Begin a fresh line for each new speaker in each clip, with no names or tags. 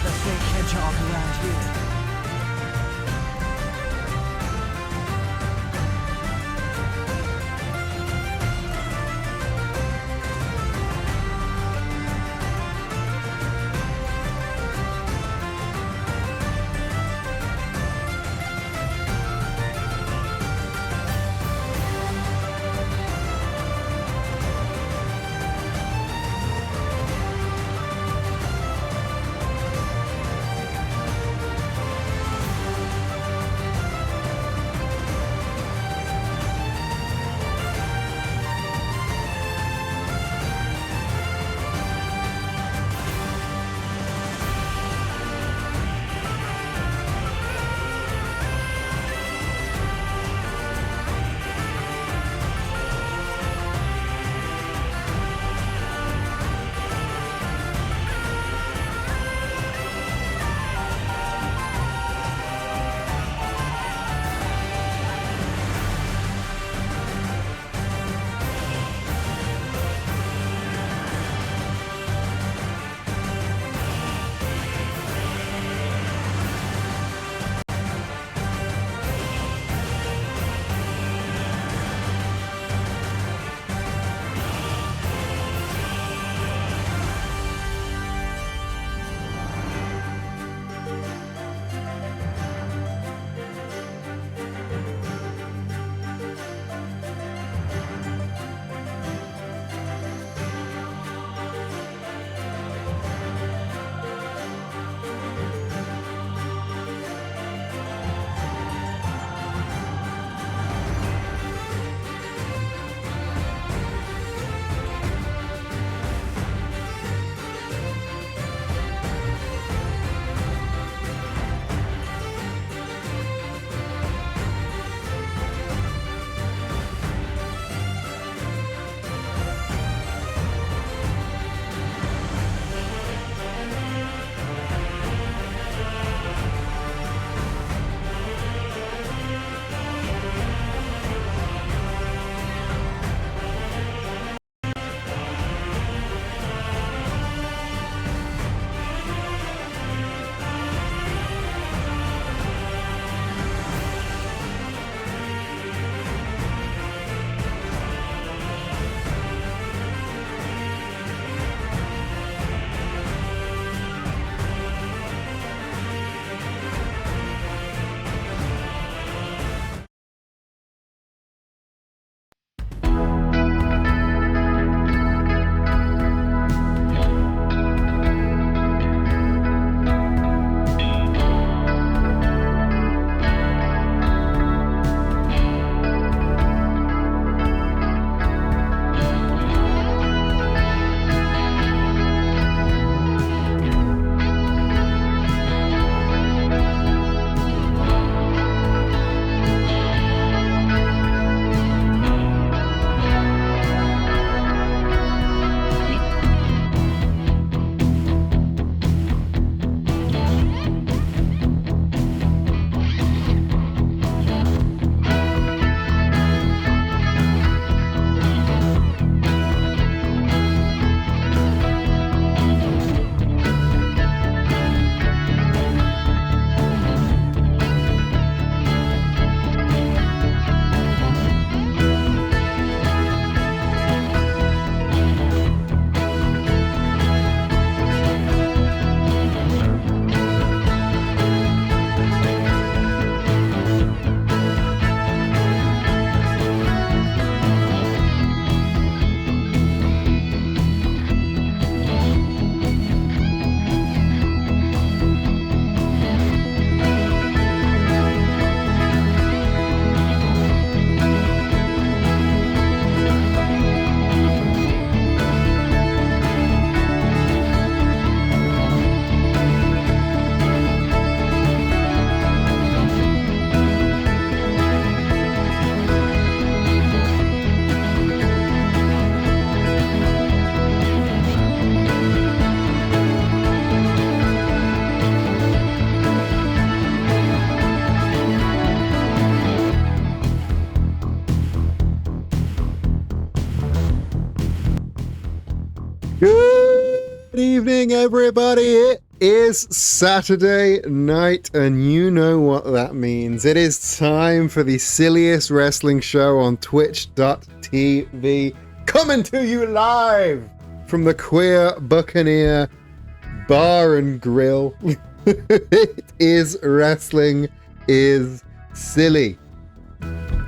the fake hedgehog around here.
Good evening, everybody. It is Saturday night, and you know what that means. It is time for the silliest wrestling show on twitch.tv, coming to you live from the Queer Buccaneer Bar and Grill. It is Wrestling is Silly.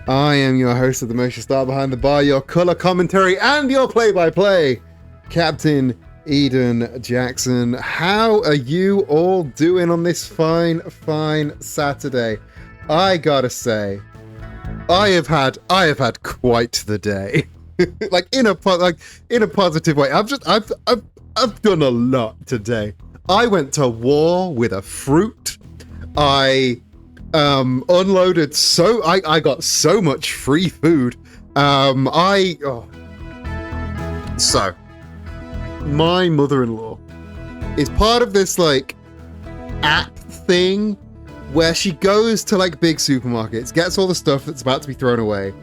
I am your host of the Motion Star Behind the Bar, your color commentary and your play-by-play, Captain Eden Jackson. How are you all doing on this fine Saturday? I gotta say, I have had quite the day. like in a positive way. I've done a lot today. I went to war with a fruit. I unloaded I got so much free food. So my mother-in-law is part of this like app thing where she goes to like big supermarkets, gets all the stuff that's about to be thrown away,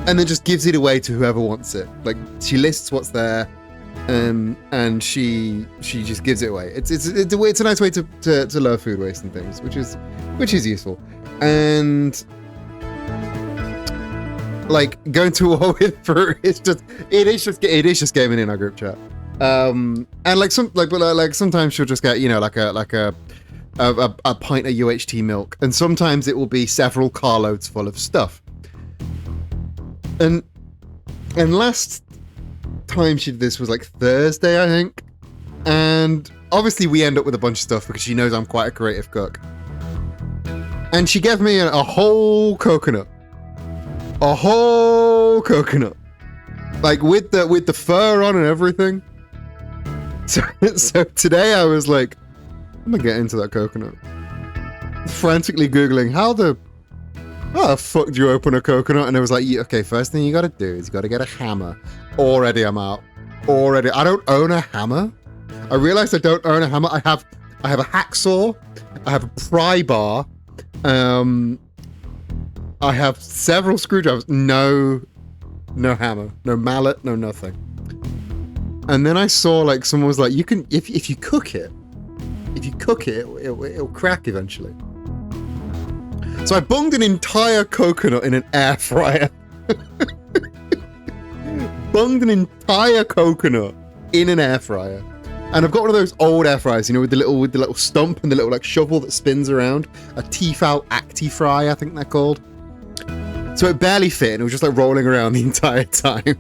and then just gives it away to whoever wants it. Like she lists what's there, and she just gives it away. It's a nice way to lower food waste and things, which is useful. And like going to war with fruit, it is just gaming in our group chat. And like sometimes she'll just get, you know, like a pint of UHT milk, and sometimes it will be several carloads full of stuff. And last time she did this was like Thursday, I think. And obviously we end up with a bunch of stuff because she knows I'm quite a creative cook. And she gave me a whole coconut. A whole coconut. Like with the fur on and everything. So today I was like, I'm gonna get into that coconut. Frantically Googling how the fuck do you open a coconut? And it was like, okay, first thing you gotta do is you gotta get a hammer. Already I'm out. Already. I don't own a hammer. I realized I don't own a hammer. I have a hacksaw. I have a pry bar. I have several screwdrivers. No hammer. No mallet. No nothing. And then I saw like someone was like, you can if you cook it, it'll crack eventually. So I bunged an entire coconut in an air fryer. Bunged an entire coconut in an air fryer. And I've got one of those old air fryers, you know, with the little stump and the little like shovel that spins around. A Tefal Acti-Fry, I think they're called. So it barely fit, and it was just like rolling around the entire time.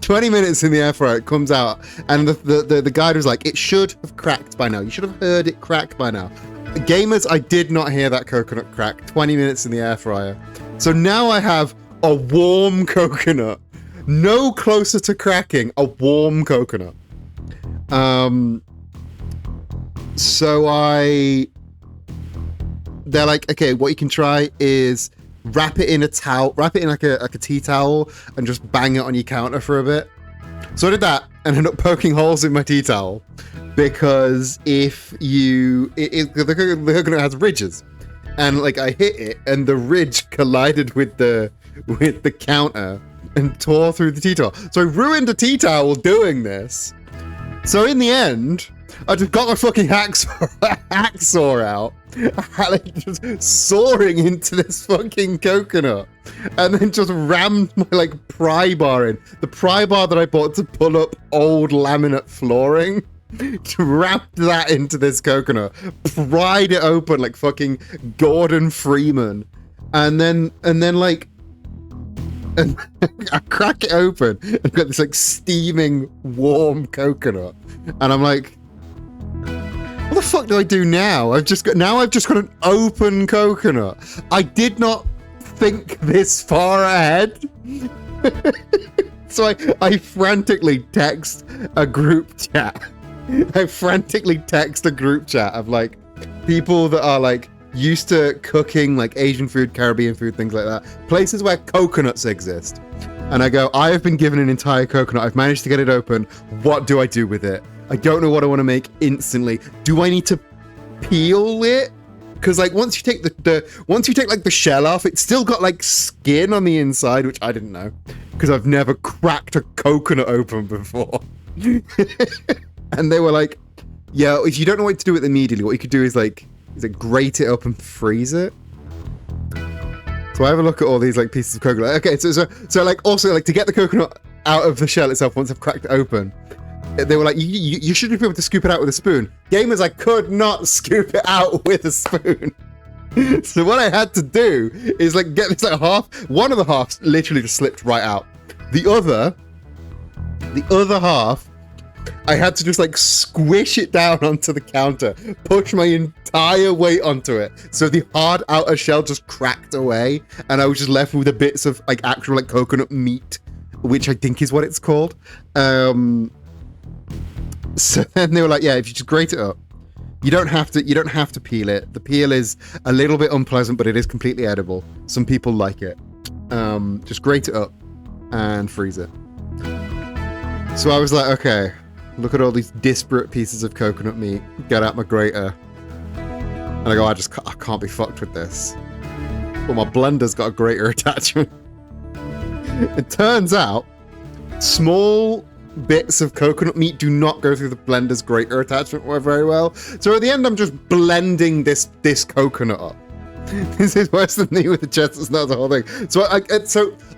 20 minutes in the air fryer, it comes out, and the guide was like, it should have cracked by now. You should have heard it crack by now. Gamers, I did not hear that coconut crack. 20 minutes in the air fryer. So now I have a warm coconut. No closer to cracking, a warm coconut. So they're like, okay, what you can try is wrap it in a towel, wrap it in like a tea towel, and just bang it on your counter for a bit. So I did that and ended up poking holes in my tea towel because if the coconut has ridges, and like I hit it and the ridge collided with the counter and tore through the tea towel. So I ruined a tea towel doing this. So in the end, I just got my fucking hacksaw out, like just sawing into this fucking coconut, and then just rammed my like pry bar in. The pry bar that I bought to pull up old laminate flooring, wrapped that into this coconut, pried it open like fucking Gordon Freeman, and then like, and I crack it open and got this like steaming warm coconut, and I'm like, what the fuck do I do now? I've just got an open coconut. I did not think this far ahead. So I frantically text a group chat. Of like people that are like used to cooking like Asian food, Caribbean food, things like that. Places where coconuts exist. And I go, I have been given an entire coconut. I've managed to get it open. What do I do with it? I don't know what I want to make instantly. Do I need to peel it? Because like once you take like the shell off, it's still got like skin on the inside, which I didn't know because I've never cracked a coconut open before. And they were like, Yeah, if you don't know what to do with it immediately, what you could do is grate it up and freeze it. So I have a look at all these like pieces of coconut. Okay, so like also like to get the coconut out of the shell itself once I've cracked it open, they were like, you should be able to scoop it out with a spoon. Gamers, I could not scoop it out with a spoon. So what I had to do is like get this like half. One of the halves literally just slipped right out. The other half, I had to just like squish it down onto the counter, push my entire weight onto it, so the hard outer shell just cracked away, and I was just left with the bits of like actual like coconut meat, which I think is what it's called. So then they were like, yeah, if you just grate it up, you don't have to peel it. The peel is a little bit unpleasant, but it is completely edible. Some people like it. Just grate it up and freeze it. So I was like, okay, look at all these disparate pieces of coconut meat. Get out my grater. And I go, I can't be fucked with this. But my blender's got a grater attachment. It turns out, small bits of coconut meat do not go through the blender's grater attachment very well. So at the end, I'm just blending this coconut up. This is worse than me with the chestnuts, not the whole thing. So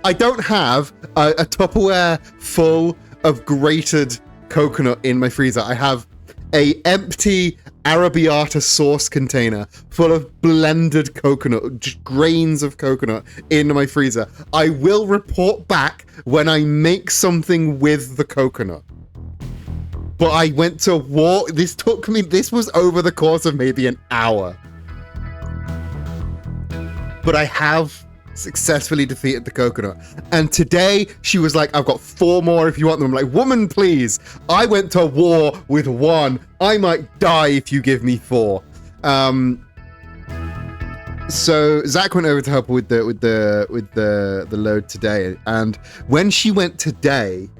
I don't have a Tupperware full of grated coconut in my freezer. I have a empty arrabbiata sauce container full of blended coconut, just grains of coconut in my freezer. I will report back when I make something with the coconut. But I went to war. This was over the course of maybe an hour. But I have successfully defeated the coconut. And today she was like, I've got 4 more if you want them. I'm like, woman, please. I went to war with 1. I might die if you give me 4. So Zach went over to help with the load today. And when she went today,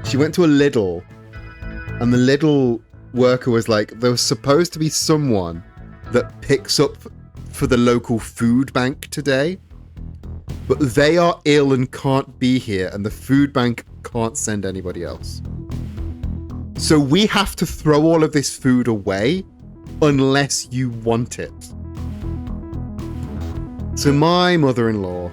she went to a Lidl, and the Lidl worker was like, there was supposed to be someone that picks up for the local food bank today, but they are ill and can't be here, and the food bank can't send anybody else. So we have to throw all of this food away unless you want it. So my mother-in-law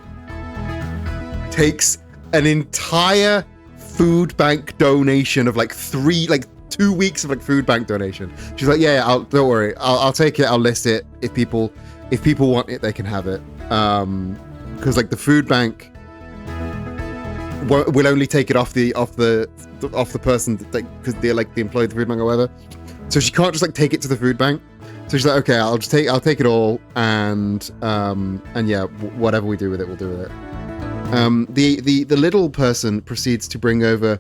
takes an entire food bank donation of like 2 weeks of like food bank donation. She's like, yeah, don't worry, I'll take it, I'll list it. If people want it, they can have it. Because like the food bank will only take it off the person because they're like the employee of the food bank or whatever. So she can't just like take it to the food bank. So she's like, okay, I'll take it all, and yeah, whatever we do with it, we'll do with it. The little person proceeds to bring over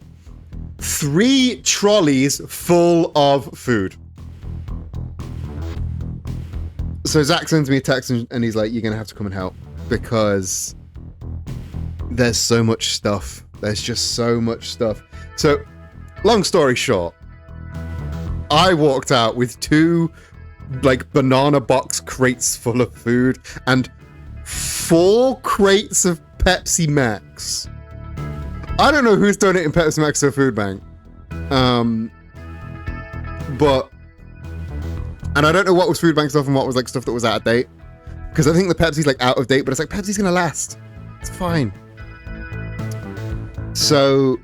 3 trolleys full of food. So Zach sends me a text and he's like, you're going to have to come and help because there's so much stuff. There's just so much stuff. So long story short, I walked out with 2 like banana box crates full of food and 4 crates of Pepsi Max. I don't know who's donating Pepsi Max to a food bank. And I don't know what was food bank stuff and what was like stuff that was out of date. Because I think the Pepsi's like out of date, but it's like Pepsi's gonna last. It's fine. So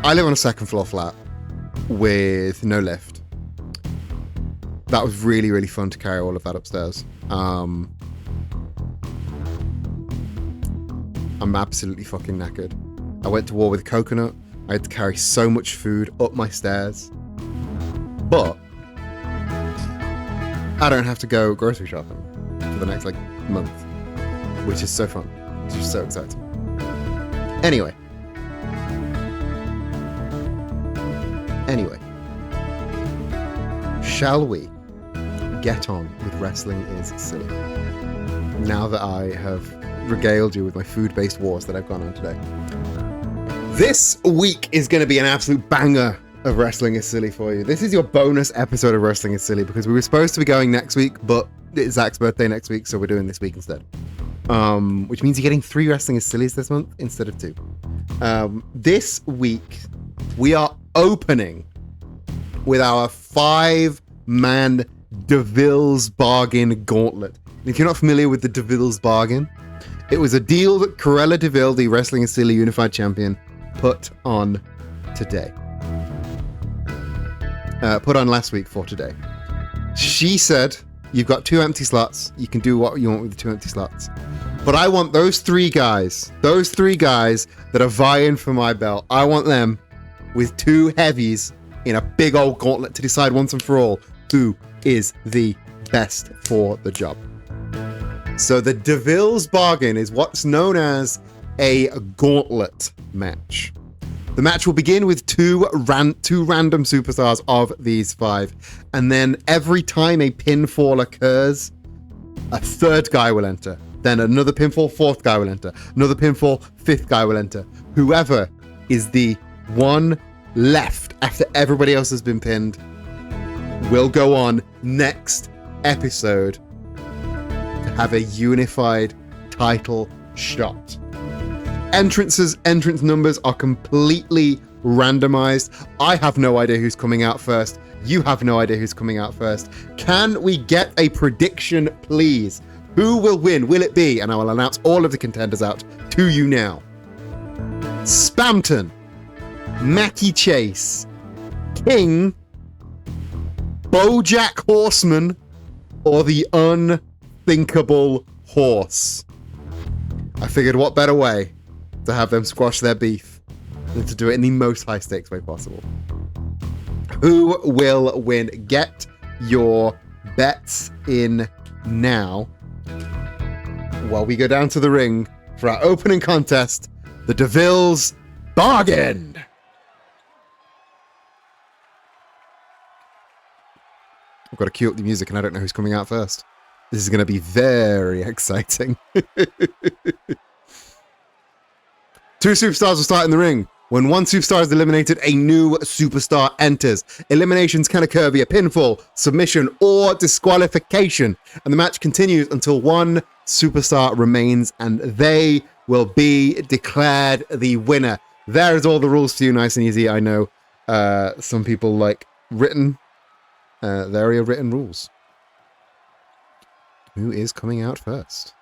I live on a 2nd floor flat with no lift. That was really, really fun to carry all of that upstairs. I'm absolutely fucking knackered. I went to war with coconut. I had to carry so much food up my stairs. But I don't have to go grocery shopping for the next like month, which is so fun. It's just so exciting. Anyway, shall we get on with Wrestling is Silly? Now that I have regaled you with my food-based wars that I've gone on today. This week is going to be an absolute banger of Wrestling is Silly for you. This is your bonus episode of Wrestling is Silly because we were supposed to be going next week, but it's Zach's birthday next week, so we're doing this week instead. Which means you're getting 3 Wrestling is Sillies this month instead of 2. This week, we are opening with our 5-man DeVILLE'S bargain gauntlet. And if you're not familiar with the DeVILLE'S bargain, it was a deal that Cruella DeVille, the Wrestling and Silly Unified Champion, put on today. Put on last week for today. She said, you've got 2 empty slots. You can do what you want with the 2 empty slots. But I want those 3 guys that are vying for my belt. I want them with 2 heavies in a big old gauntlet to decide once and for all who is the best for the job. So the DeVille's bargain is what's known as a gauntlet match. The match will begin with two random superstars of these 5, and then every time a pinfall occurs, a 3rd guy will enter. Then another pinfall, 4th guy will enter. Another pinfall, 5th guy will enter. Whoever is the one left after everybody else has been pinned will go on next episode to have a unified title shot. Entrance numbers are completely randomized. I have no idea who's coming out first. You have no idea who's coming out first. Can we get a prediction, please? Who will win? Will it be? And I will announce all of the contenders out to you now. Spamton, Mackie Chase, King, BoJack Horseman, or the unthinkable Horse. I figured what better way to have them squash their beef than to do it in the most high stakes way possible. Who will win? Get your bets in now while we go down to the ring for our opening contest, the DeVille's Bargain. I've got to cue up the music and I don't know who's coming out first. This is going to be very exciting. 2 superstars will start in the ring. When one superstar is eliminated, a new superstar enters. Eliminations can occur via pinfall, submission, or disqualification. And the match continues until one superstar remains and they will be declared the winner. There's all the rules for you, nice and easy. I know some people like written. There are your written rules. Who is coming out first?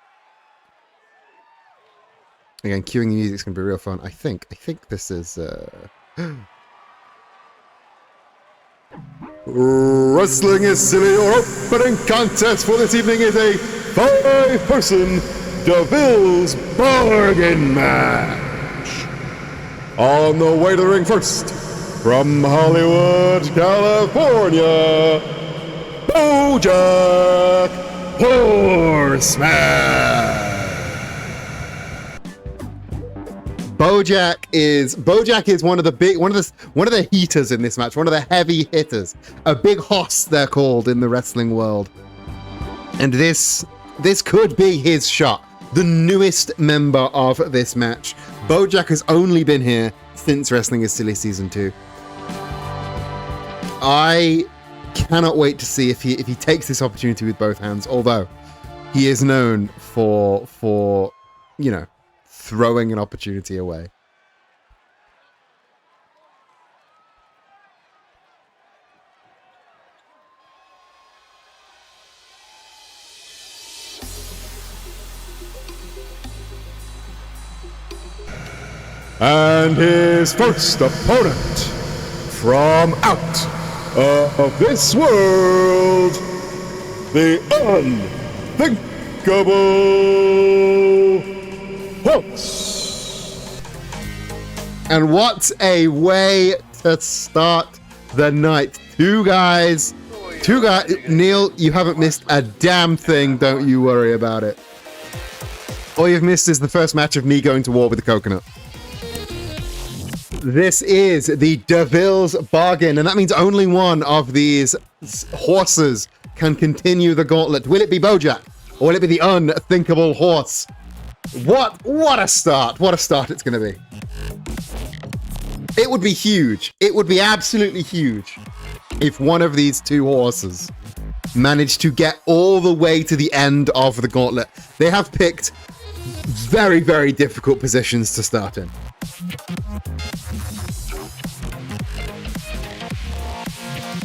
Again, cueing the music is going to be real fun. I think this is... Wrestling is Silly, or opening contest for this evening is a 5-person DeVille's Bargain match. On the way to the ring first, from Hollywood, California, BoJack Horseman. BoJack is one of the heaters in this match, one of the heavy hitters, a big hoss they're called in the wrestling world, and this could be his shot. The newest member of this match. BoJack has only been here since Wrestling is Silly Season 2. I cannot wait to see if he takes this opportunity with both hands, although he is known for throwing an opportunity away.
And his first opponent from out of this world, the unthinkable Horse.
And what a way to start the night. Two guys. Neil, you haven't missed a damn thing. Don't you worry about it. All you've missed is the first match of me going to war with the coconut. This is the DeVille's Bargain, and that means only one of these horses can continue the gauntlet. Will it be BoJack, or will it be the unthinkable Horse? What a start. What a start it's going to be. It would be huge. It would be absolutely huge if one of these two horses managed to get all the way to the end of the gauntlet. They have picked very, very difficult positions to start in.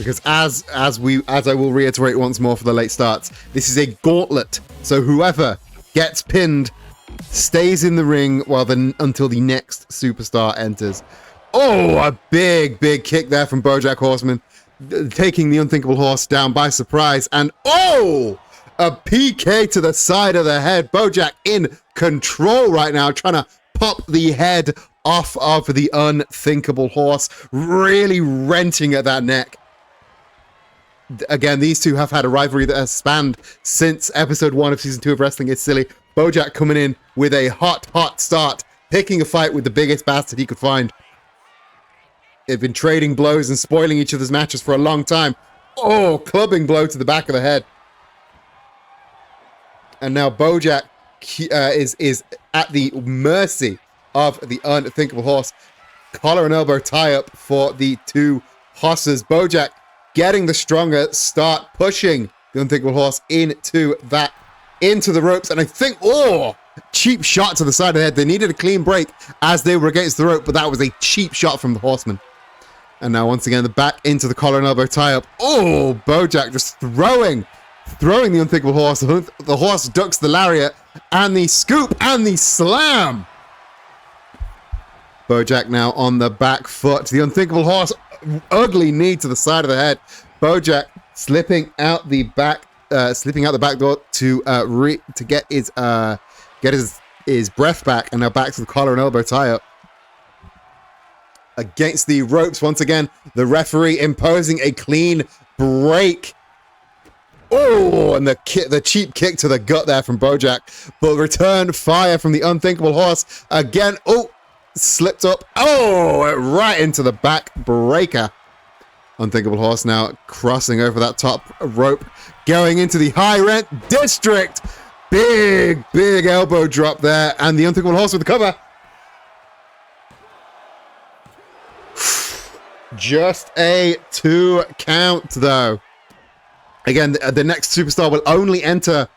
because as I will reiterate once more for the late starts, this is a gauntlet. So whoever gets pinned stays in the ring until the next superstar enters. Oh, a big kick there from BoJack Horseman, taking the Unthinkable Horse down by surprise. And oh, a PK to the side of the head. BoJack in control right now, trying to pop the head off of the Unthinkable Horse, really wrenching at that neck. Again, these two have had a rivalry that has spanned since episode 1 of season 2 of Wrestling Is Silly. BoJack coming in with a hot start, picking a fight with the biggest bastard he could find. They've been trading blows and spoiling each other's matches for a long time. Oh, clubbing blow to the back of the head. And now BoJack is at the mercy of the Unthinkable Horse. Collar and elbow tie up for the two horses. BoJack getting the stronger start, pushing the Unthinkable Horse into the ropes. And I think, cheap shot to the side of the head. They needed a clean break as they were against the rope, but that was a cheap shot from the Horseman. And now once again, the back into the collar and elbow tie-up. Oh, BoJack just throwing the Unthinkable Horse. The horse ducks the lariat and the scoop and the slam. BoJack now on the back foot. The Unthinkable Horse, ugly knee to the side of the head. BoJack slipping out the back door to get his breath back, and now back to the collar and elbow tie-up. Against the ropes once again, the referee imposing a clean break. Oh, and the cheap kick to the gut there from BoJack, but return fire from the Unthinkable Horse again. Oh, slipped up. Oh, right into the back breaker. Unthinkable Horse now crossing over that top rope, going into the high rent district. Big elbow drop there, and the Unthinkable Horse with the cover. Just a 2 count, though. Again, the next superstar will only enter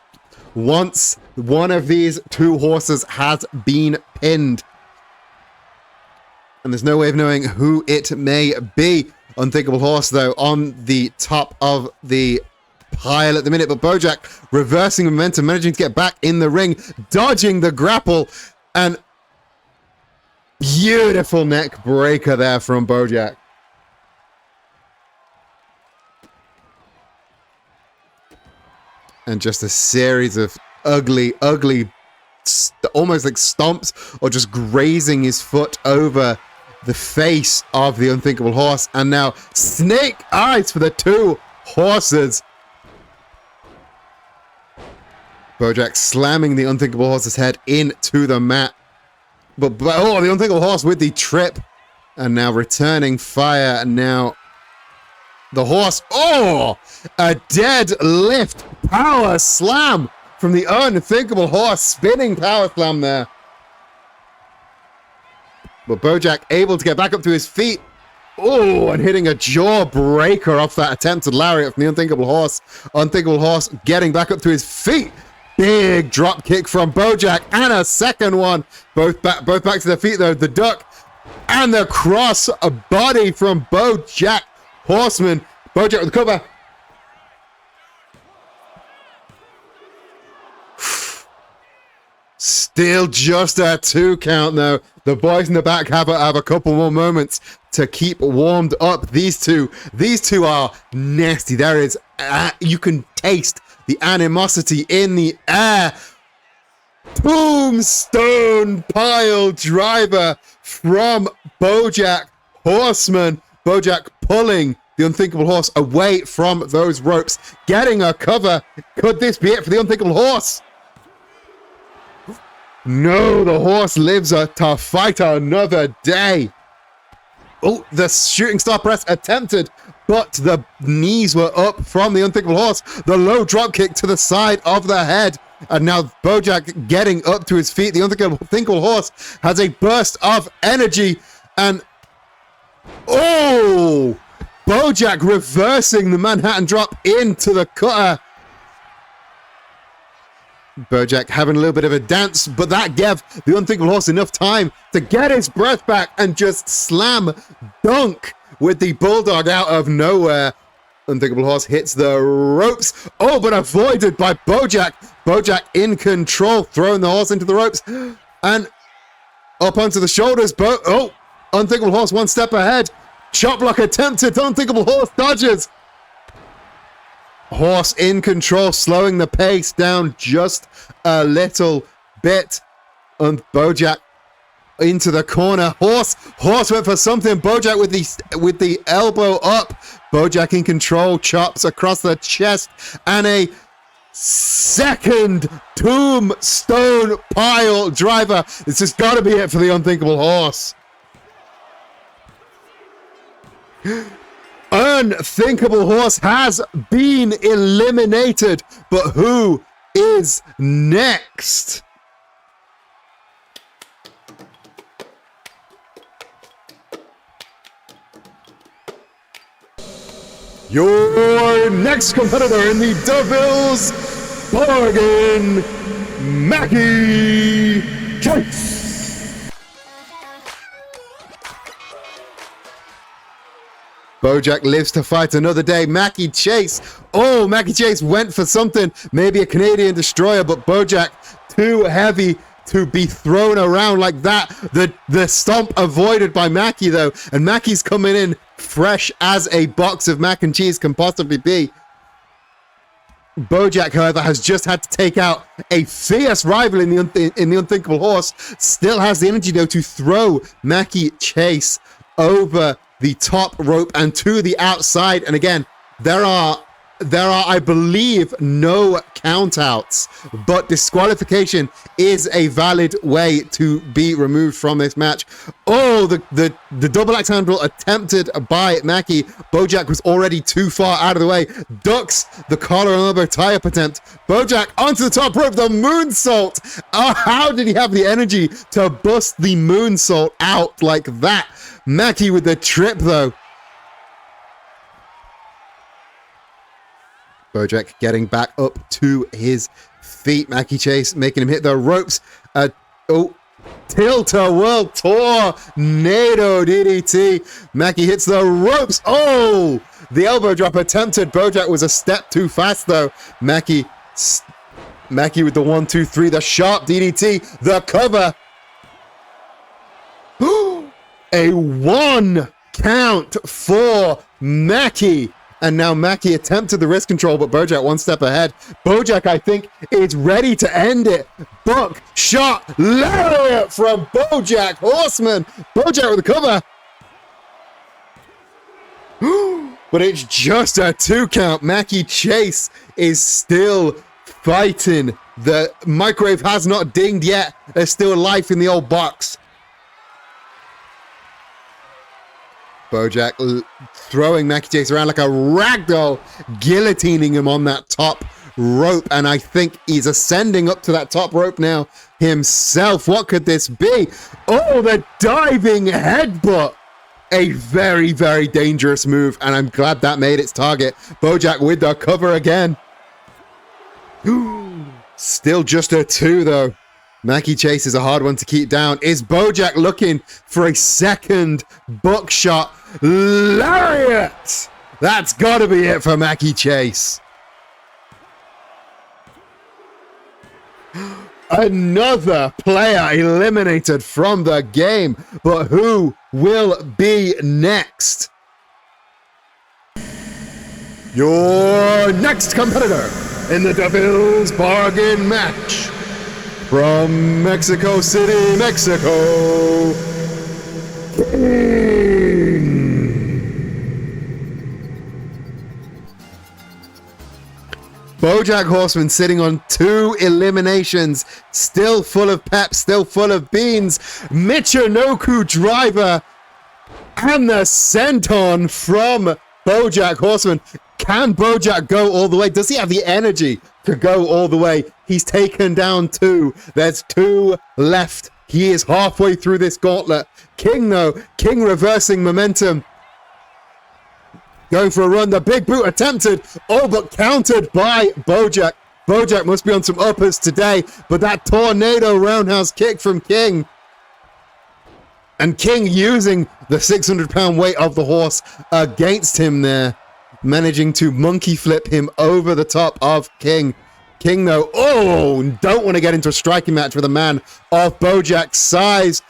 once one of these two horses has been pinned. And there's no way of knowing who it may be. Unthinkable Horse, though, on the top of the pile at the minute. But BoJack reversing momentum, managing to get back in the ring, dodging the grapple, and beautiful neck breaker there from BoJack. And just a series of ugly, almost like stomps or just grazing his foot over the face of the Unthinkable Horse. And now snake eyes for the two horses. BoJack slamming the Unthinkable Horse's head into the mat. But the Unthinkable Horse with the trip. And now returning fire. And now the horse. Oh! A deadlift power slam from the Unthinkable Horse. Spinning power slam there. But BoJack able to get back up to his feet. Oh, and hitting a jaw breaker off that attempted lariat from the Unthinkable Horse. Unthinkable Horse getting back up to his feet. Big drop kick from BoJack and a second one. Both back to their feet though. The duck and the cross body from BoJack Horseman. BoJack with the cover. Still just a 2 count though. The boys in the back have a couple more moments to keep warmed up. These two are nasty. There is, you can taste the animosity in the air. Tombstone pile driver from BoJack Horseman. BoJack pulling the Unthinkable Horse away from those ropes, getting a cover. Could this be it for the Unthinkable Horse? No, the horse lives to fight another day. Oh, the shooting star press attempted, but the knees were up from the Unthinkable Horse. The low drop kick to the side of the head. And now BoJack getting up to his feet. The Unthinkable Horse has a burst of energy. And oh, BoJack reversing the Manhattan drop into the cutter. BoJack having a little bit of a dance, but that gave the Unthinkable Horse enough time to get his breath back and just slam dunk with the Bulldog out of nowhere. Unthinkable Horse hits the ropes. Oh, but avoided by Bojack. Bojack in control, throwing the horse into the ropes. And up onto the shoulders. Unthinkable Horse one step ahead. Chop block attempted. Unthinkable Horse dodges. Horse in control, slowing the pace down just a little bit. And Bojack into the corner. Horse went for something. Bojack with the elbow up. Bojack in control, chops across the chest, and a second tombstone pile driver. This has got to be it for the Unthinkable Horse. Unthinkable Horse has been eliminated, but who is next? Your next competitor in the DeVILLE'S bargain, Mackie Chase. Bojack lives to fight another day. Mackie Chase. Oh, Mackie Chase went for something. Maybe a Canadian destroyer, but Bojack too heavy to be thrown around like that. The stomp avoided by Mackie, though. And Mackie's coming in fresh as a box of mac and cheese can possibly be. Bojack, however, has just had to take out a fierce rival in the Unthinkable Horse. Still has the energy, though, to throw Mackie Chase over the top rope and to the outside. And again, there are, I believe, no countouts, but disqualification is a valid way to be removed from this match. Oh, the double axe handle attempted by Mackie. Bojack was already too far out of the way. Ducks the collar and elbow tie-up attempt. Bojack onto the top rope, the moonsault. Oh, how did he have the energy to bust the moonsault out like that? Mackie with the trip, though. Bojack getting back up to his feet. Mackie Chase making him hit the ropes. Tilt-a-whirl tornado DDT. Mackie hits the ropes. Oh, the elbow drop attempted. Bojack was a step too fast, though. Mackie with the 1, 2, 3, the sharp DDT, the cover. A 1 count for Mackie. And now Mackie attempted the wrist control, but Bojack one step ahead. Bojack, I think, is ready to end it. Buck shot lariat from Bojack Horseman. Bojack with the cover. But it's just a 2 count. Mackie Chase is still fighting. The microwave has not dinged yet. There's still life in the old box. Bojack throwing Mackie Chase around like a ragdoll, guillotining him on that top rope. And I think he's ascending up to that top rope now himself. What could this be? Oh, the diving headbutt. A very, very dangerous move. And I'm glad that made its target. Bojack with the cover again. Still just a 2, though. Mackie Chase is a hard one to keep down. Is Bojack looking for a second buckshot lariat? That's got to be it for Mackie Chase. Another player eliminated from the game, but who will be next? Your next competitor in the DeVILLE'S bargain match. From Mexico City, Mexico, King. Bojack Horseman sitting on 2 eliminations, still full of pep, still full of beans. Michinoku driver and the senton from Bojack Horseman. Can Bojack go all the way? Does he have the energy to go all the way? He's taken down 2. There's 2 left. He is halfway through this gauntlet. King, though. King reversing momentum. Going for a run. The big boot attempted. Oh, but countered by Bojack. Bojack must be on some uppers today. But that tornado roundhouse kick from King. And King using the 600-pound weight of the horse against him there. managing to monkey flip him over the top of King. King, though, don't want to get into a striking match with a man of Bojack's size.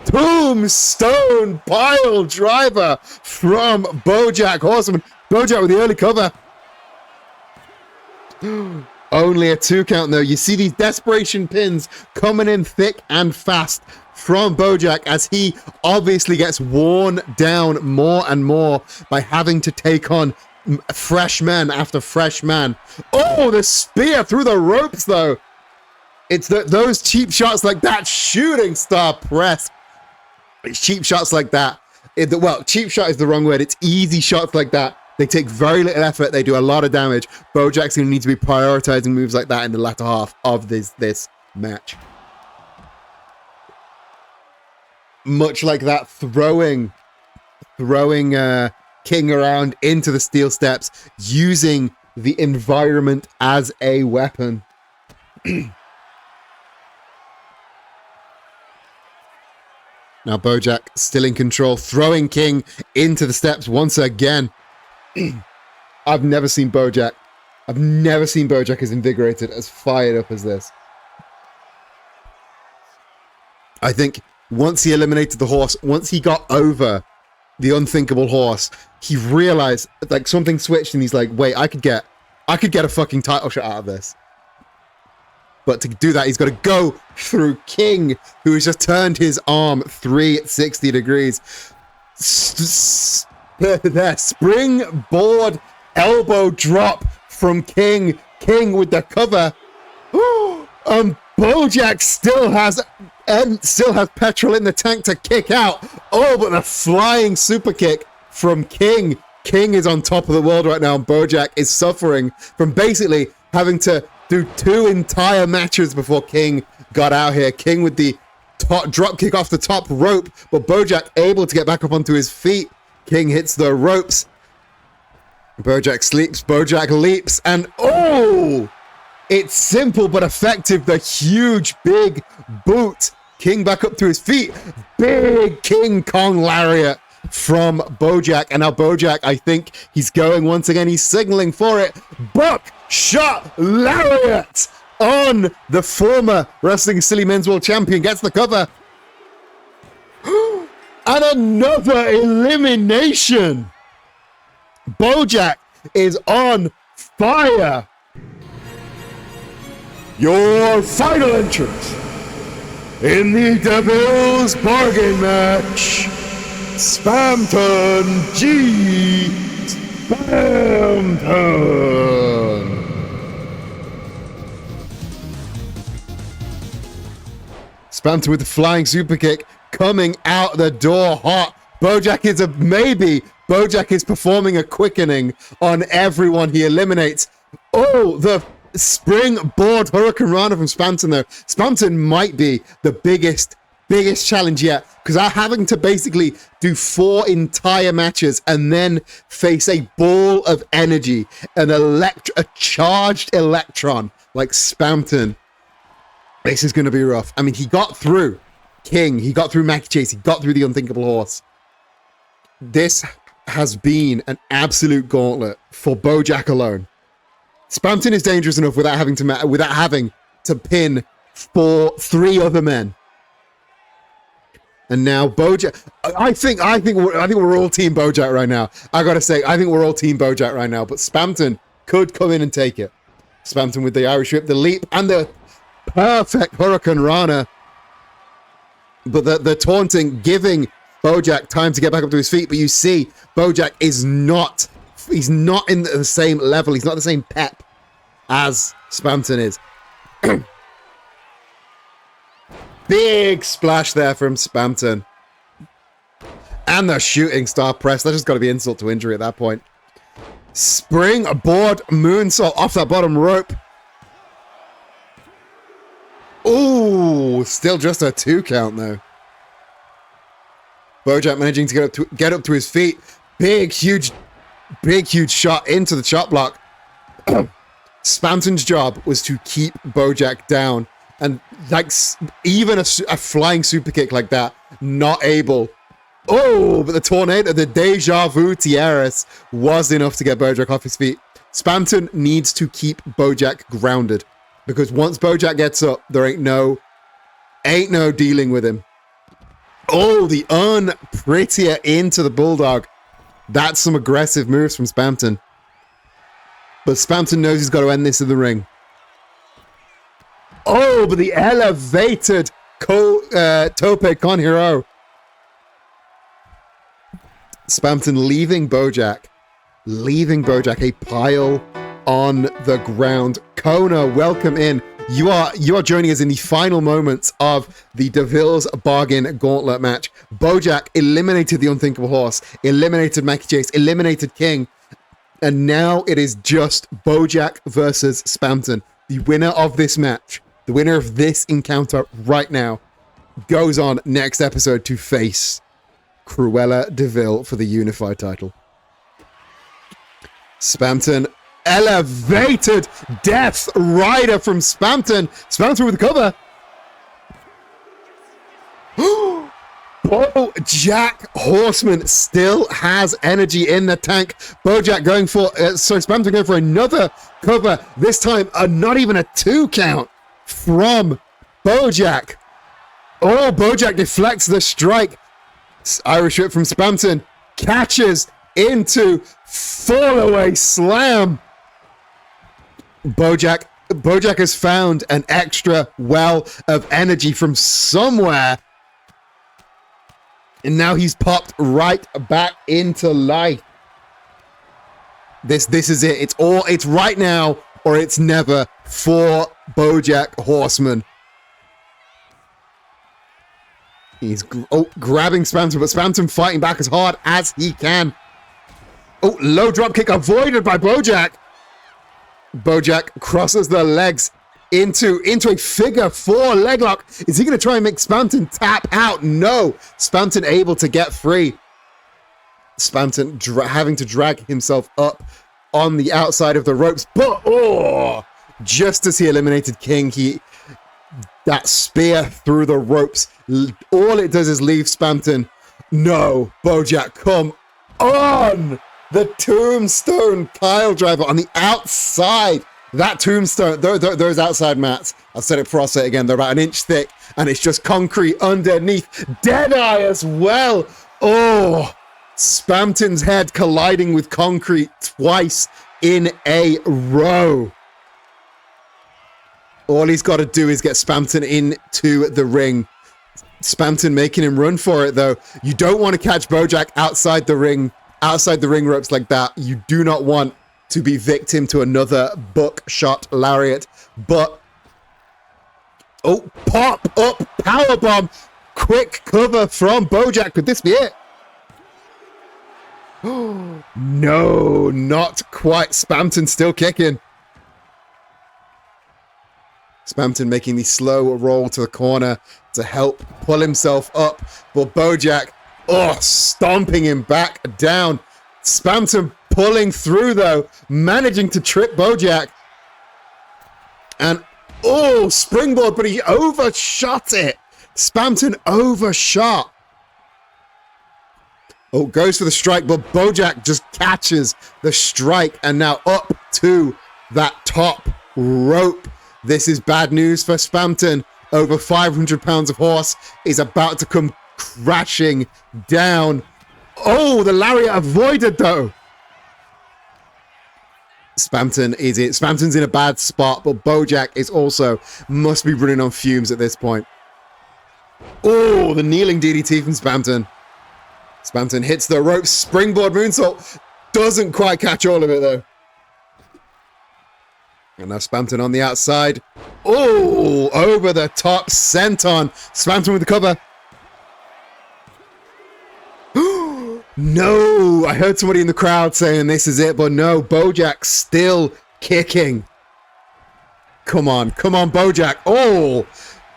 Tombstone pile driver from Bojack Horseman. Bojack with the early cover. Only a 2 count, though. You see these desperation pins coming in thick and fast from Bojack as he obviously gets worn down more and more by having to take on fresh man after fresh man. Oh, the spear through the ropes, though. It's those cheap shots like that. Shooting star press. It's cheap shots like that. Well, cheap shot is the wrong word. It's easy shots like that. They take very little effort. They do a lot of damage. Bojack's going to need to be prioritizing moves like that in the latter half of this match. Much like that, throwing King around into the steel steps, using the environment as a weapon. Now Bojack still in control, throwing King into the steps once again. I've never seen Bojack as invigorated, as fired up as this. I think once he eliminated the horse, once he got over the unthinkable horse, he realized like something switched and he's like, wait, I could get a fucking title shot out of this. But to do that, he's got to go through King, who has just turned his arm 360 degrees. There, springboard elbow drop from King. King with the cover. Bojack still has petrol in the tank to kick out. Oh, but the flying super kick from King. King is on top of the world right now, and Bojack is suffering from basically having to do 2 entire matches before King got out here. King with the drop kick off the top rope, but Bojack able to get back up onto his feet. King hits the ropes. Bojack sleeps. Bojack leaps. And it's simple but effective. The huge, big boot. King back up to his feet. Big King Kong lariat from Bojack. And now Bojack, I think he's going once again. He's signaling for it. Buckshot lariat on the former Wrestling Silly Men's World Champion. Gets the cover. And another elimination. Bojack is on fire.
Your final entrant in the DeVILLE'S bargain match, Spamton G. Spamton.
Spamton with the flying super kick coming out the door hot. Bojack is a maybe. Bojack is performing a quickening on everyone he eliminates. Oh, the springboard Hurricane Rana from Spamton, though. Spamton might be the biggest challenge yet, because I'm having to basically do 4 entire matches and then face a ball of energy, a charged electron like Spamton. This is going to be rough. I mean, he got through King, he got through Mackie Chase, he got through the Unthinkable Horse. This has been an absolute gauntlet for Bojack alone. Spamton is dangerous enough without having to pin 3 other men. And now Bojack, I think we're all team Bojack right now. I gotta say, I think we're all team Bojack right now. But Spamton could come in and take it. Spamton with the Irish Whip, the leap, and the perfect Hurricane Rana. But the taunting, giving Bojack time to get back up to his feet. But you see, Bojack is not. He's not in the same level. He's not the same pep as Spamton is. Big splash there from Spamton. And the shooting star press. That's just got to be insult to injury at that point. Springboard moonsault off that bottom rope. Ooh, still just a 2 count though. Bojack managing to get up to his feet. Big, huge shot into the chop block. Spamton's job was to keep Bojack down. And like even a flying super kick like that, not able Oh, but the tornado, the deja vu tiaras was enough to get Bojack off his feet. Spamton needs to keep Bojack grounded, because once Bojack gets up, there ain't no dealing with him. Oh, the unprettier into the Bulldog. That's some aggressive moves from Spamton. But Spamton knows he's got to end this in the ring. Oh, but the elevated Tope Con Hero. Spamton leaving Bojack a pile on the ground. Kona, welcome in. You are joining us in the final moments of the DeVILLE'S Bargain Gauntlet match. Bojack eliminated the Unthinkable Horse, eliminated Mackie Chase, eliminated King, and now it is just Bojack versus Spamton. The winner of this match, the winner of this encounter right now, goes on next episode to face Cruella DeVille for the unified title. Spamton, elevated Death Rider from Spamton. Spamton with the cover. Bojack Horseman still has energy in the tank. Bojack going for, Spamton going for another cover. This time, not even a 2 count from Bojack. Oh, Bojack deflects the strike. Irish whip from Spamton. Catches into fall-away slam. Bojack has found an extra well of energy from somewhere. And now he's popped right back into life. This is it. It's right now or it's never for Bojack Horseman. He's grabbing Spamton, but Spamton fighting back as hard as he can. Oh, low drop kick avoided by Bojack. Bojack crosses the legs into a figure 4 leg lock. Is he going to try and make Spamton tap out? No. Spamton able to get free. Spamton having to drag himself up on the outside of the ropes. But, just as he eliminated King, that spear through the ropes, all it does is leave Spamton. No, Bojack, come on! The tombstone pile driver on the outside. That tombstone, those outside mats, I've said it before, I'll say it again, they're about 1 inch thick, and it's just concrete underneath. Deadeye as well. Oh, Spamton's head colliding with concrete twice in a row. All he's got to do is get Spamton into the ring. Spamton making him run for it, though. You don't want to catch Bojack outside the ring ropes like that. You do not want to be victim to another buckshot lariat. But, pop up powerbomb. Quick cover from Bojack. Could this be it? No, not quite. Spamton still kicking. Spamton making the slow roll to the corner to help pull himself up. But Bojack, stomping him back down. Spamton pulling through, though, managing to trip Bojack. And, springboard, but he overshot it. Spamton overshot. Goes for the strike, but Bojack just catches the strike. And now up to that top rope. This is bad news for Spamton. Over 500 pounds of horse is about to come crashing down. The lariat avoided, though. Spamton's in a bad spot, but Bojack is must be running on fumes at this point. The kneeling DDT from Spamton. Spamton hits the ropes, springboard moonsault. Doesn't quite catch all of it, though. And now Spamton on the outside. Over the top senton. Spamton with the cover. No, I heard somebody in the crowd saying this is it, but no, Bojack still kicking. Come on, Bojack.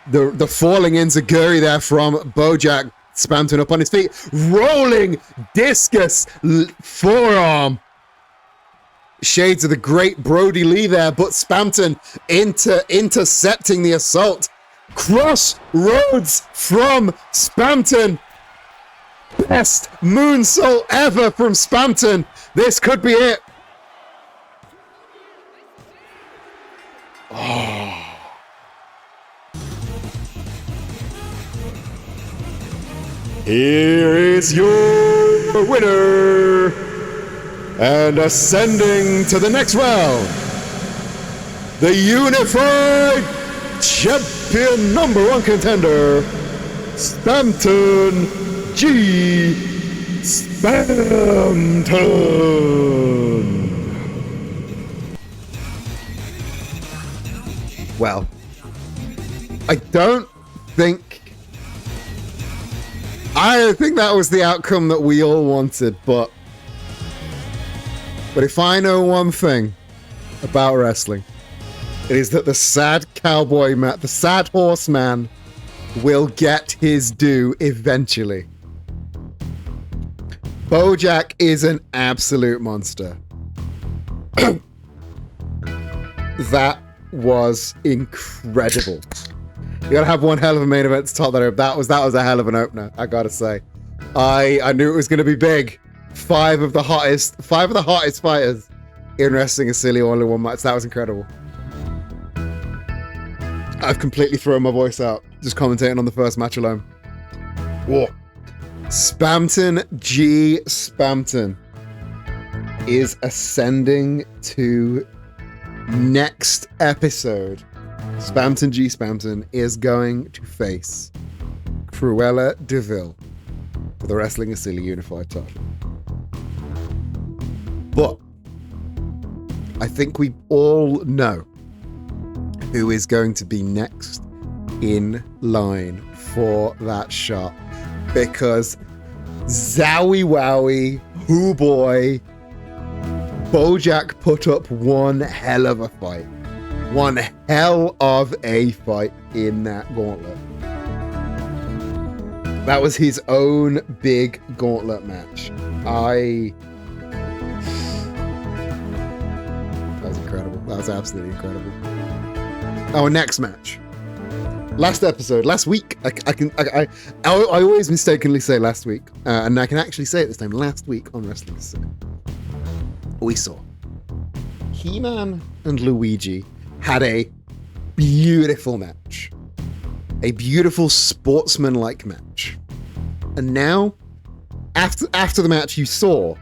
The falling enziguri there from Bojack. Spamton up on his feet. Rolling discus forearm. Shades of the great Brody Lee there, but Spamton intercepting the assault. Crossroads from Spamton. Best moonsault ever from Spampton. This could be it. Oh. Here is your winner. And ascending to the next round, the unified champion #1 contender, Spampton G. Spampton. Well, I think that was the outcome that we all wanted, but if I know one thing about wrestling, it is that the sad cowboy man, the sad horseman, will get his due eventually. Bojack is an absolute monster. That was incredible. You gotta have one hell of a main event to top that up. That was a hell of an opener, I gotta say. I knew it was gonna be big. Five of the hottest fighters in Wrestling is Silly all in one match. That was incredible. I've completely thrown my voice out just commentating on the first match alone. Whoa. Spampton G. Spampton is ascending to next episode. Spampton G. Spampton is going to face Cruella DeVille for the Wrestling is Silly Unified title. But I think we all know who is going to be next in line for that shot, because Zowie Wowie, hoo boy, Bojack put up one hell of a fight. One hell of a fight in that gauntlet. That was his own big gauntlet match. That was incredible. That was absolutely incredible. Our next match. Last week. I always mistakenly say last week, and I can actually say it this time. Last week on Wrestling is Silly, we saw He-Man and Luigi had a beautiful match, a beautiful sportsman-like match, and now, after the match, you saw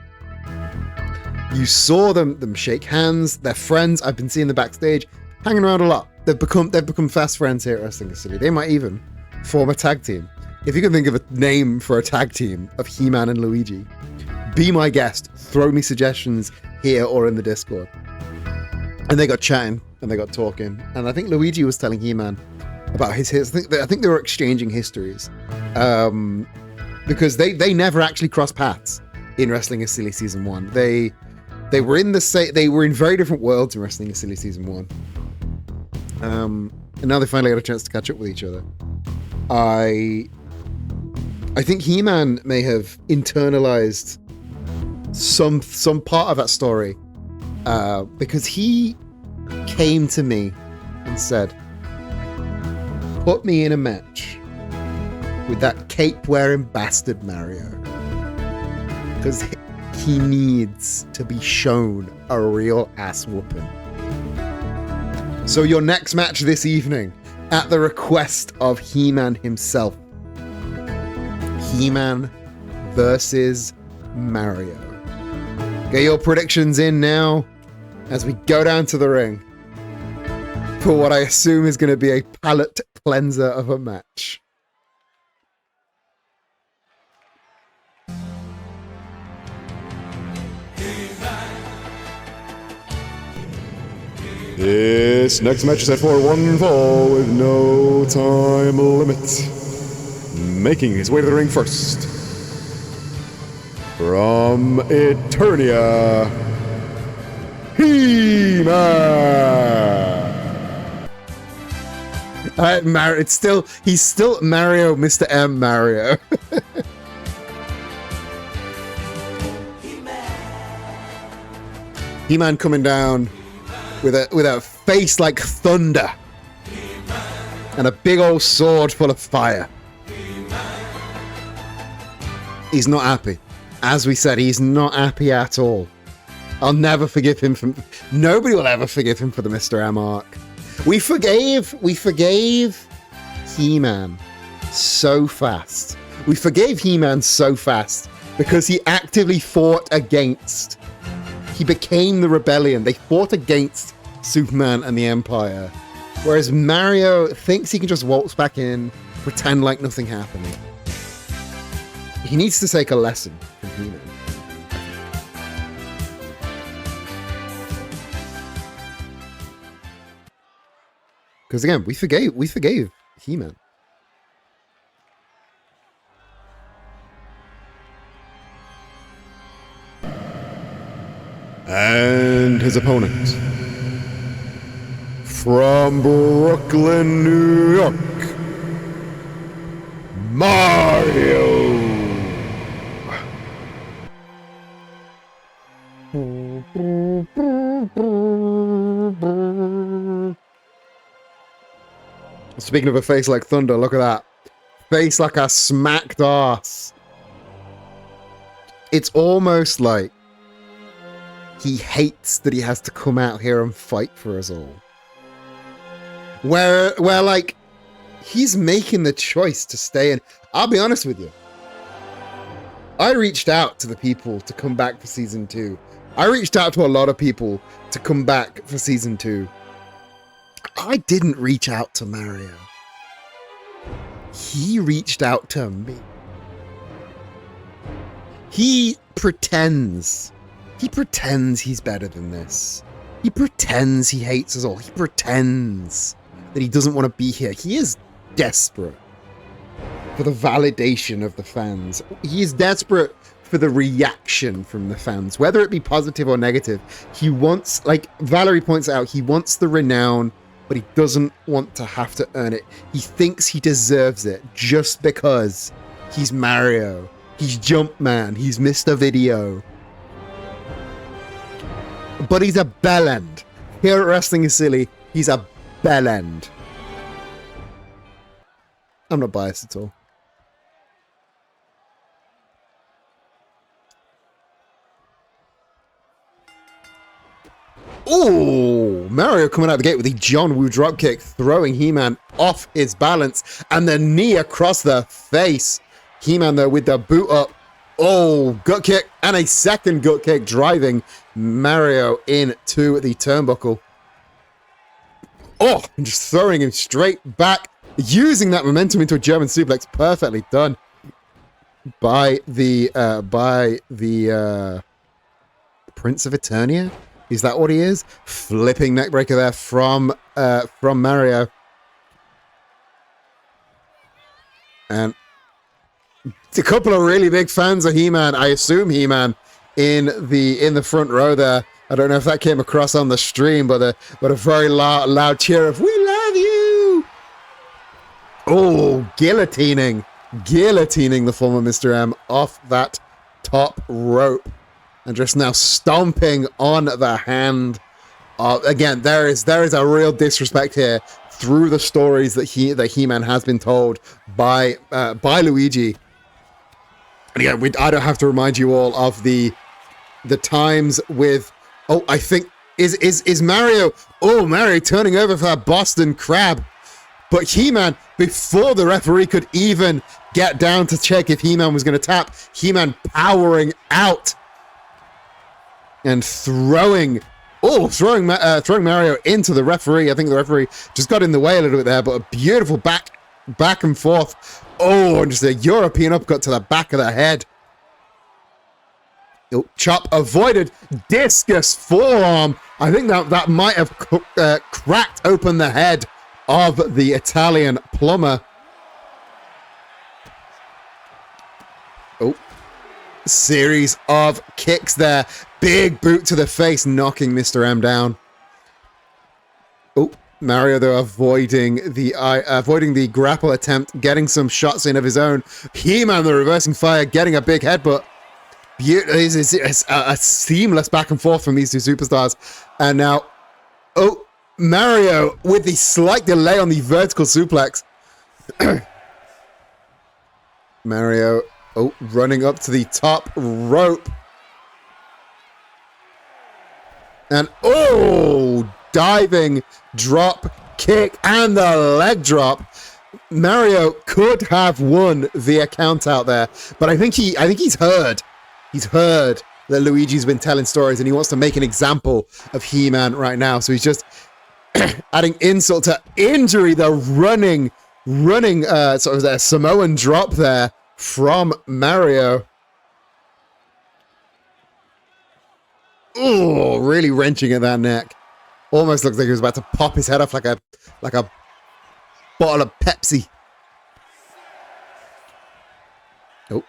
them shake hands. They're friends. I've been seeing them backstage, hanging around a lot. They've become fast friends here at Wrestling is Silly. They might even form a tag team. If you can think of a name for a tag team of He-Man and Luigi, be my guest. Throw me suggestions here or in the Discord. And they got chatting and they got talking. And I think Luigi was telling He-Man about his I think they were exchanging histories, because they never actually crossed paths in Wrestling is Silly season 1. They were in very different worlds in Wrestling is Silly season 1. And now they finally got a chance to catch up with each other. I think He-Man may have internalized some part of that story, because he came to me and said, "Put me in a match with that cape-wearing bastard Mario, because he needs to be shown a real ass whooping." So your next match this evening, at the request of He-Man himself, He-Man versus Mario. Get your predictions in now as we go down to the ring for what I assume is going to be a palate cleanser of a match.
This next match is set for one fall with no time limit. Making his way to the ring first, from Eternia, He-Man.
He's still Mario, Mr. M. Mario. He-Man coming down with a face like thunder and a big old sword full of fire. He's not happy. As we said, he's not happy at all. I'll never forgive him for... Nobody will ever forgive him for the Mr. M arc. We forgave He-Man so fast. We forgave He-Man so fast because he actively fought against... He became the rebellion. They fought against Superman and the Empire. Whereas Mario thinks he can just waltz back in, pretend like nothing happened. He needs to take a lesson from He-Man. Because again, we forgave He-Man.
And his opponent, from Brooklyn, New York, Mario.
Speaking of a face like thunder, look at that. Face like a smacked ass. It's almost like he hates that he has to come out here and fight for us all. Where like, he's making the choice to stay in. I'll be honest with you. I reached out to the people to come back for season 2. I reached out to a lot of people to come back for season 2. I didn't reach out to Mario. He reached out to me. He pretends he's better than this. He pretends he hates us all. He pretends that he doesn't want to be here. He is desperate for the validation of the fans. He is desperate for the reaction from the fans, whether it be positive or negative. He wants, like Valerie points out, he wants the renown, but he doesn't want to have to earn it. He thinks he deserves it just because he's Mario. He's Jumpman. He's Mr. Video. But he's a bellend. Here at Wrestling is Silly, he's a bellend. I'm not biased at all. Oh, Mario coming out the gate with the John Woo dropkick, throwing He-Man off his balance, and the knee across the face. He-Man though with the boot up. Oh, gut kick and a second gut kick, driving Mario into the turnbuckle. Oh, and just throwing him straight back, using that momentum into a German suplex. Perfectly done by the Prince of Eternia. Is that what he is? Flipping neckbreaker there from Mario. And a couple of really big fans of He-Man. I assume He-Man in the front row there. I don't know if that came across on the stream, but a very loud cheer of "We love you!" Oh, guillotining the former Mr. M off that top rope. And just now stomping on the hand. Again, there is a real disrespect here through the stories that He-Man has been told by Luigi. And again, I don't have to remind you all of the times with. Oh, I think is Mario. Oh, Mario turning over for that Boston Crab. But He-Man, before the referee could even get down to check if He-Man was going to tap, He-Man powering out. And throwing Mario into the referee. I think the referee just got in the way a little bit there, but a beautiful back and forth. Oh, and just a European uppercut to the back of the head. Oh, chop avoided. Discus forearm. I think that might have cracked open the head of the Italian plumber. Oh. Series of kicks there. Big boot to the face, knocking Mr. M down. Oh, Mario though avoiding the grapple attempt, getting some shots in of his own. He-Man the reversing fire, getting a big headbutt. It's a seamless back and forth from these two superstars. And now, oh, Mario with the slight delay on the vertical suplex. Mario Oh, running up to the top rope. And oh, diving drop kick and the leg drop. Mario could have won via count out there, but I think he's heard that Luigi's been telling stories and he wants to make an example of He-Man right now. So he's just adding insult to injury. The running sort of their Samoan drop there from Mario. Oh, really wrenching at that neck. Almost looks like he was about to pop his head off like a bottle of Pepsi. Oh.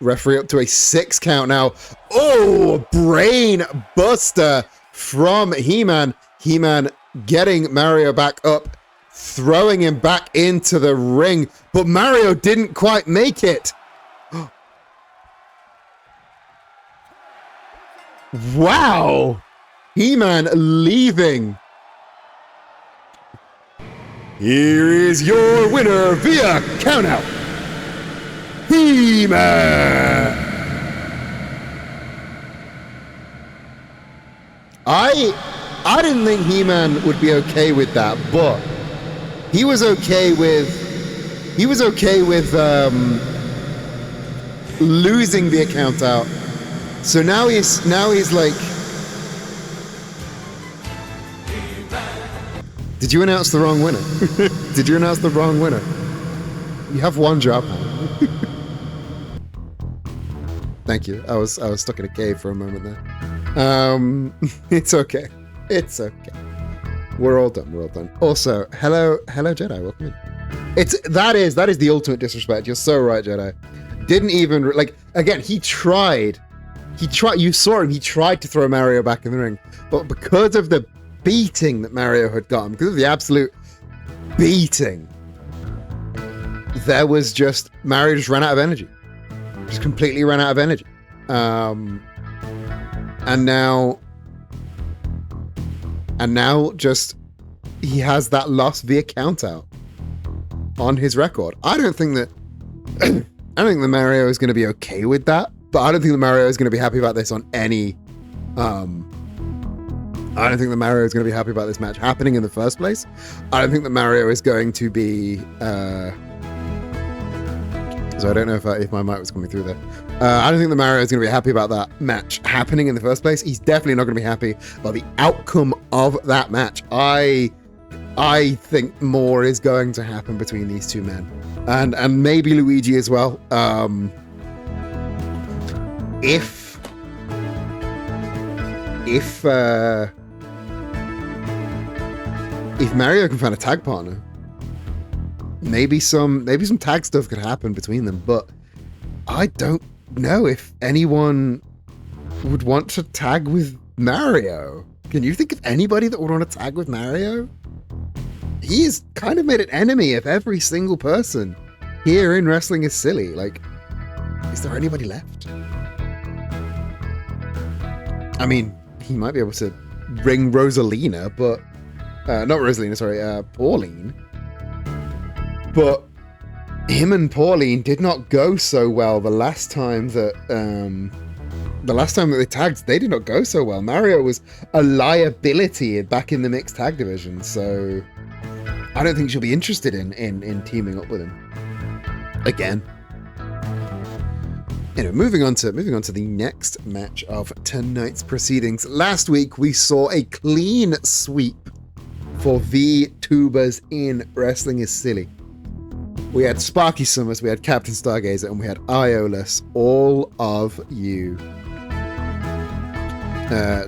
Referee up to a 6 count now. Oh, brain buster from He-Man. He-Man getting Mario back up, throwing him back into the ring, but Mario didn't quite make it. Wow. He-Man leaving.
Here is your winner via countout, He-Man.
I didn't think He-Man would be okay with that, but he was okay with losing the account out. So now he's like, did you announce the wrong winner? Did you announce the wrong winner? You have one job. Thank you. I was stuck in a cave for a moment there. It's okay. It's okay. We're all done. We're all done. Also, hello Jedi. Welcome in. That is the ultimate disrespect. You're so right, Jedi. Didn't even again. He tried. You saw him. He tried to throw Mario back in the ring, but because of the beating that Mario had gotten, because of the absolute beating, there was just Mario just ran out of energy. Just completely ran out of energy. And now just he has that loss via count out on his record. I don't think that Mario is going to be okay with that, but I don't think that Mario is going to be happy about this on any I don't think that Mario is going to be happy about this match happening in the first place. I don't think that Mario is going to be so I don't know if my mic was coming through there. I don't think that Mario is going to be happy about that match happening in the first place. He's definitely not going to be happy about the outcome of that match. I think more is going to happen between these two men, and maybe Luigi as well. If Mario can find a tag partner, maybe some tag stuff could happen between them, but I don't know if anyone would want to tag with Mario. Can you think of anybody that would want to tag with Mario? He has kind of made an enemy of every single person here in Wrestling is Silly. Like, is there anybody left? I mean, he might be able to ring Rosalina, but not Rosalina, sorry, Pauline. But him and Pauline did not go so well the last time that they tagged. They did not go so well. Mario was a liability back in the mixed tag division, so I don't think she'll be interested in teaming up with him again. Anyway, moving on to the next match of tonight's proceedings. Last week we saw a clean sweep for VTubers in Wrestling is Silly. We had Sparky Summers, we had Captain Stargazer, and we had Iolus. All of you.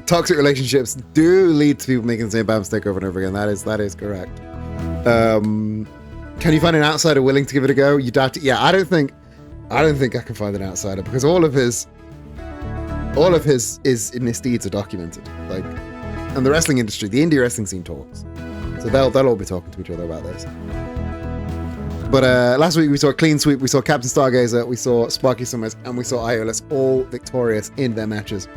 Toxic relationships do lead to people making the same bad mistake over and over again. That is correct. Can you find an outsider willing to give it a go? You'd have to. Yeah, I don't think I can find an outsider, because all of his misdeeds are documented. Like, and the wrestling industry, the indie wrestling scene talks, so they'll all be talking to each other about this. But last week we saw a clean sweep. We saw Captain Stargazer, we saw Sparky Summers, and we saw Iolus all victorious in their matches.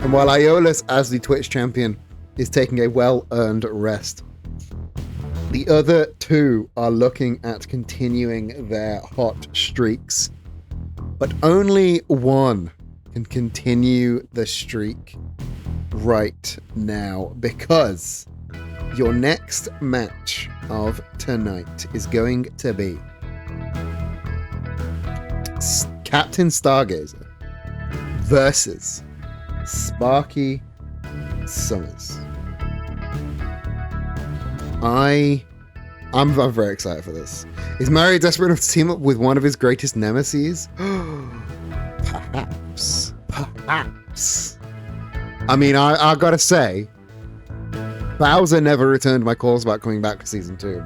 And while Iolus, as the Twitch champion, is taking a well-earned rest, the other two are looking at continuing their hot streaks. but only one can continue the streak right now, because your next match of tonight is going to be Captain Stargazer versus Sparky Summers. I'm very excited for this. Is Mario desperate enough to team up with one of his greatest nemesis? Perhaps. I mean, I gotta say, Bowser never returned my calls about coming back for season 2,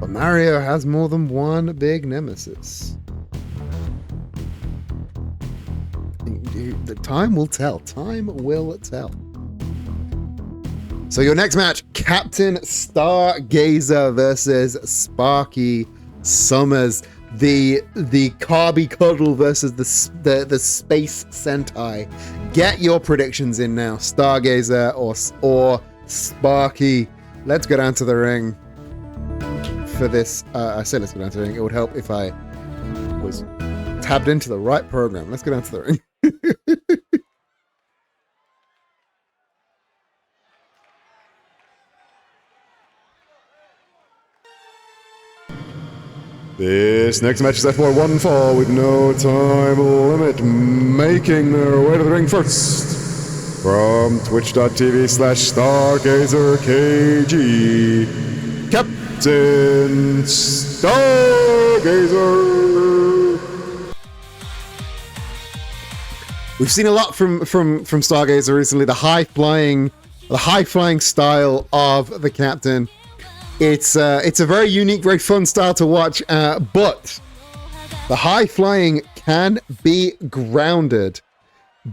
but Mario has more than one big nemesis. The time will tell. Time will tell. So your next match, Captain Stargazer versus Sparky Summers. The Carby Cuddle versus the Space Sentai. Get your predictions in now. Stargazer or Sparky. Let's go down to the ring for this. I said let's go down to the ring. It would help if I was tabbed into the right program. Let's go down to the ring.
This next match is set for one fall with no time limit. Making their way to the ring first, from twitch.tv/StargazerKG, Captain Stargazer.
We've seen a lot from Stargazer recently. The high flying style of the Captain. It's a very unique, very fun style to watch, but the high flying can be grounded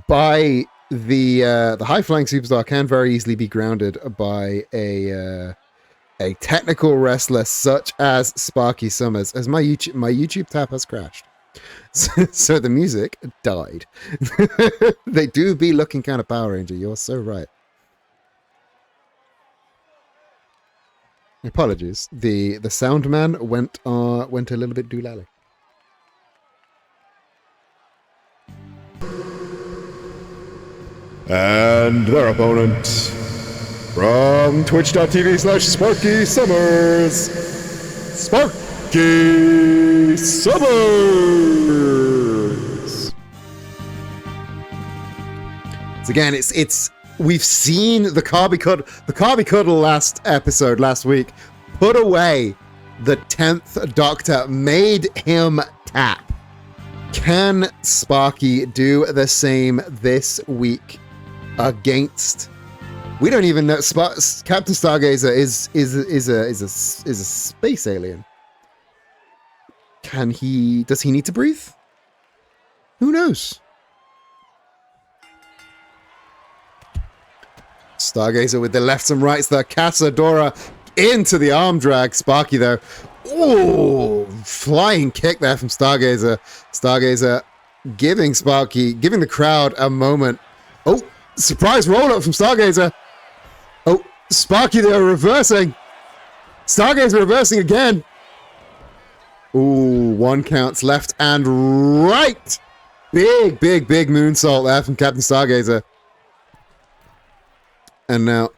by the high flying superstar can very easily be grounded by a technical wrestler such as Sparky Summers. As my YouTube tab has crashed, so the music died. They do be looking kind of Power Ranger. You're so right. Apologies. The sound man went a little bit doolally.
And their opponent, from twitch.tv/Sparky Summers, Sparky Summers.
So again, it's we've seen the Carby Cuddle last week put away the 10th Doctor, made him tap. Can Sparky do the same this week against? We don't even know. Captain Stargazer is a space alien. Does he need to breathe? Who knows? Stargazer with the lefts and rights there. Casadora into the arm drag. Sparky there. Oh, flying kick there from Stargazer. Stargazer giving the crowd a moment. Oh, surprise roll up from Stargazer. Oh, Sparky there reversing. Stargazer reversing again. Ooh, one counts left and right. Big moonsault there from Captain Stargazer. And now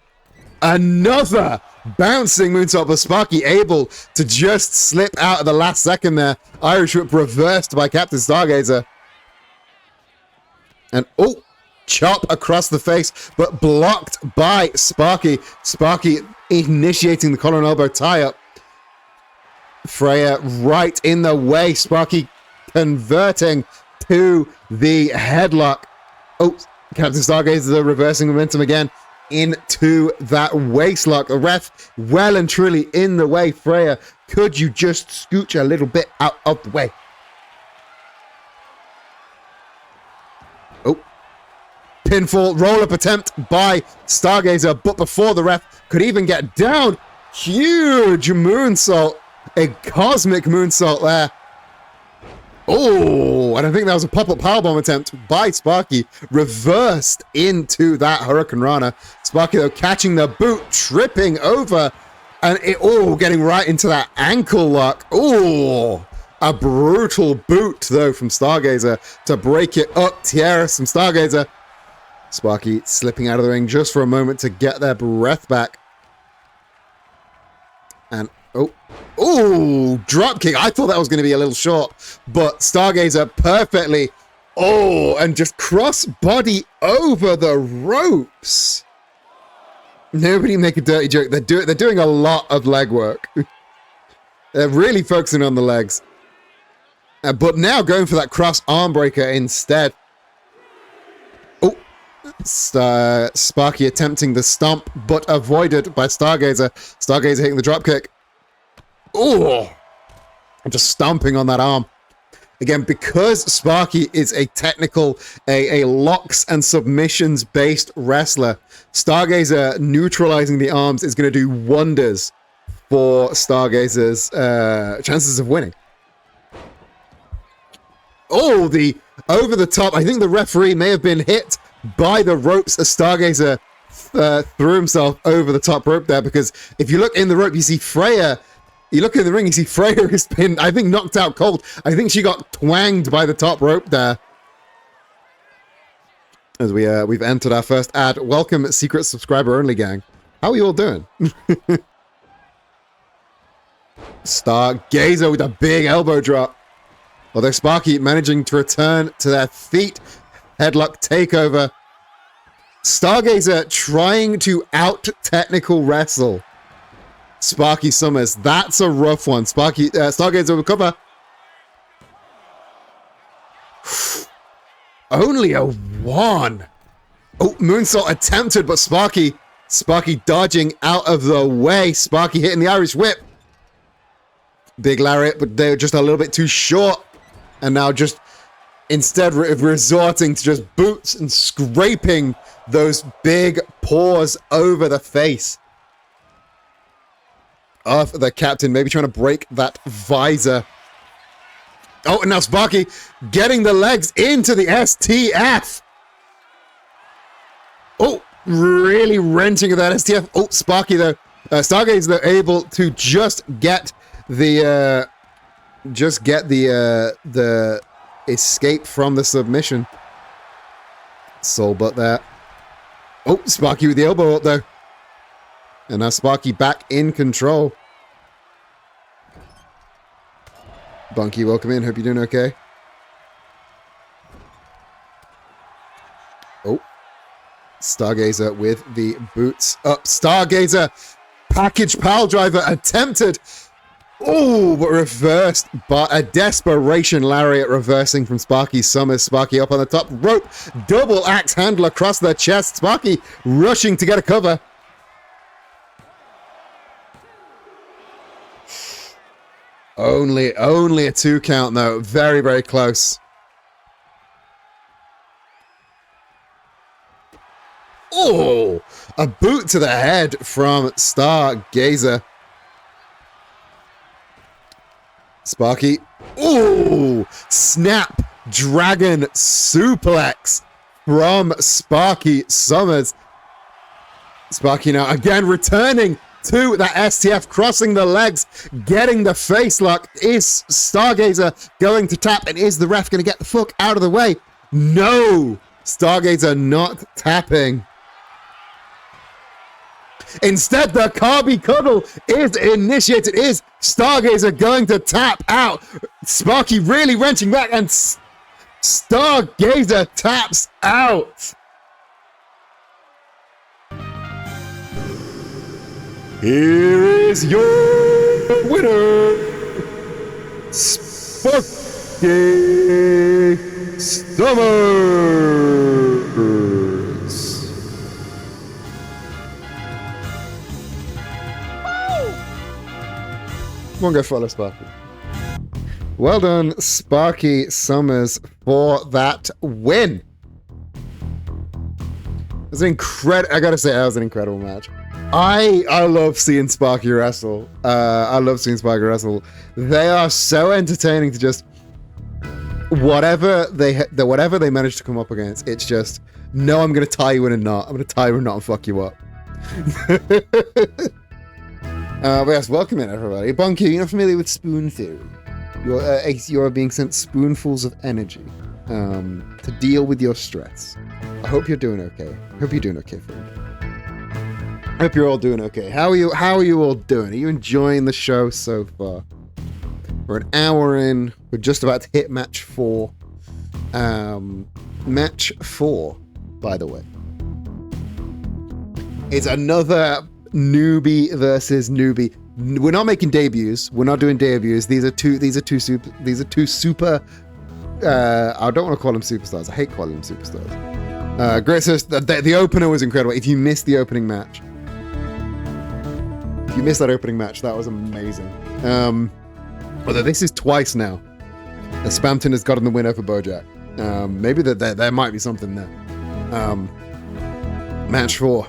another bouncing moonsault, but Sparky able to just slip out at the last second there. Irish whip reversed by Captain Stargazer. And oh, chop across the face, but blocked by Sparky. Sparky initiating the collar and elbow tie-up. Freya right in the way. Sparky converting to the headlock. Oh, Captain Stargazer reversing momentum again into that waistlock. The ref well and truly in the way. Freya, could you just scooch a little bit out of the way? Oh, pinfall roll-up attempt by Stargazer, but before the ref could even get down, huge moonsault, a cosmic moonsault there. Oh, and I think that was a pop-up powerbomb attempt by Sparky, reversed into that Hurricane Rana. Sparky, though, catching the boot, tripping over, and getting right into that ankle lock. Oh, A brutal boot, though, from Stargazer to break it up. Tiaras from Stargazer. Sparky slipping out of the ring just for a moment to get their breath back. And, drop kick. I thought that was going to be a little short, but Stargazer perfectly, and just cross body over the ropes. Nobody make a dirty joke. They're doing a lot of leg work. They're really focusing on the legs. But now going for that cross arm breaker instead. Sparky attempting the stomp, but avoided by Stargazer. Stargazer hitting the dropkick. And just stomping on that arm. Again, because Sparky is a technical, a locks and submissions based wrestler, Stargazer neutralizing the arms is going to do wonders for Stargazer's chances of winning. The over the top. I think the referee may have been hit by the ropes as Stargazer threw himself over the top rope there, because if you look in the rope, you see Freya. You look in the ring, you see Freya has been, I think, knocked out cold. I think she got twanged by the top rope there. As we've entered our first ad. Welcome, secret subscriber only gang. How are you all doing? Stargazer with a big elbow drop. Although Sparky managing to return to their feet. Headlock takeover. Stargazer trying to out-technical wrestle Sparky Summers. That's a rough one. Stargazer will cover. Only a 1. Moonsault attempted, but Sparky dodging out of the way. Sparky hitting the Irish whip. Big lariat, but they're just a little bit too short. And now just instead resorting to just boots and scraping those big paws over the face of the captain, maybe trying to break that visor. And now Sparky getting the legs into the STF. Really wrenching of that STF. Sparky though, Stargazer though able to just get the escape from the submission. Soul butt there. Sparky with the elbow up though. And now Sparky back in control. Bunky, welcome in. Hope you're doing okay. Stargazer with the boots up. Stargazer package pile driver attempted. But reversed by a desperation lariat reversing from Sparky Summers. Sparky up on the top rope. Double axe handle across the chest. Sparky rushing to get a cover. Only a 2 count though. Very, very close. A boot to the head from Stargazer. Sparky. Snap dragon suplex from Sparky Summers. Sparky now again returning to that STF, crossing the legs, getting the face lock. Is Stargazer going to tap, and is the ref going to get the fuck out of the way? No! Stargazer not tapping. Instead, the Carby Cuddle is initiated. Is Stargazer going to tap out? Sparky really wrenching back, and Stargazer taps out. Here is your winner, Sparky Summers. Come on, go follow Sparky. Well done, Sparky Summers, for that win. It was an I gotta say, that was an incredible match. I love seeing Sparky wrestle. I love seeing Sparky wrestle. They are so entertaining to just whatever they manage to come up against. It's just, no, I'm gonna tie you in a knot. I'm gonna tie you in a knot and fuck you up. But yes, welcome in everybody. Bunky, you're not familiar with Spoon Theory? You are being sent spoonfuls of energy to deal with your stress. I hope you're doing okay. I hope you're doing okay, friend. I hope you're all doing okay. How are you all doing? Are you enjoying the show so far? We're an hour in. We're just about to hit match 4. Match 4, by the way. It's another newbie versus newbie. We're not making debuts. We're not doing debuts. These are two super. I don't want to call them superstars. I hate calling them superstars. Great. So the opener was incredible. If you missed the opening match, that was amazing. Although this is twice now that Spampton has gotten the win over Bojack. Maybe there might be something there. Match 4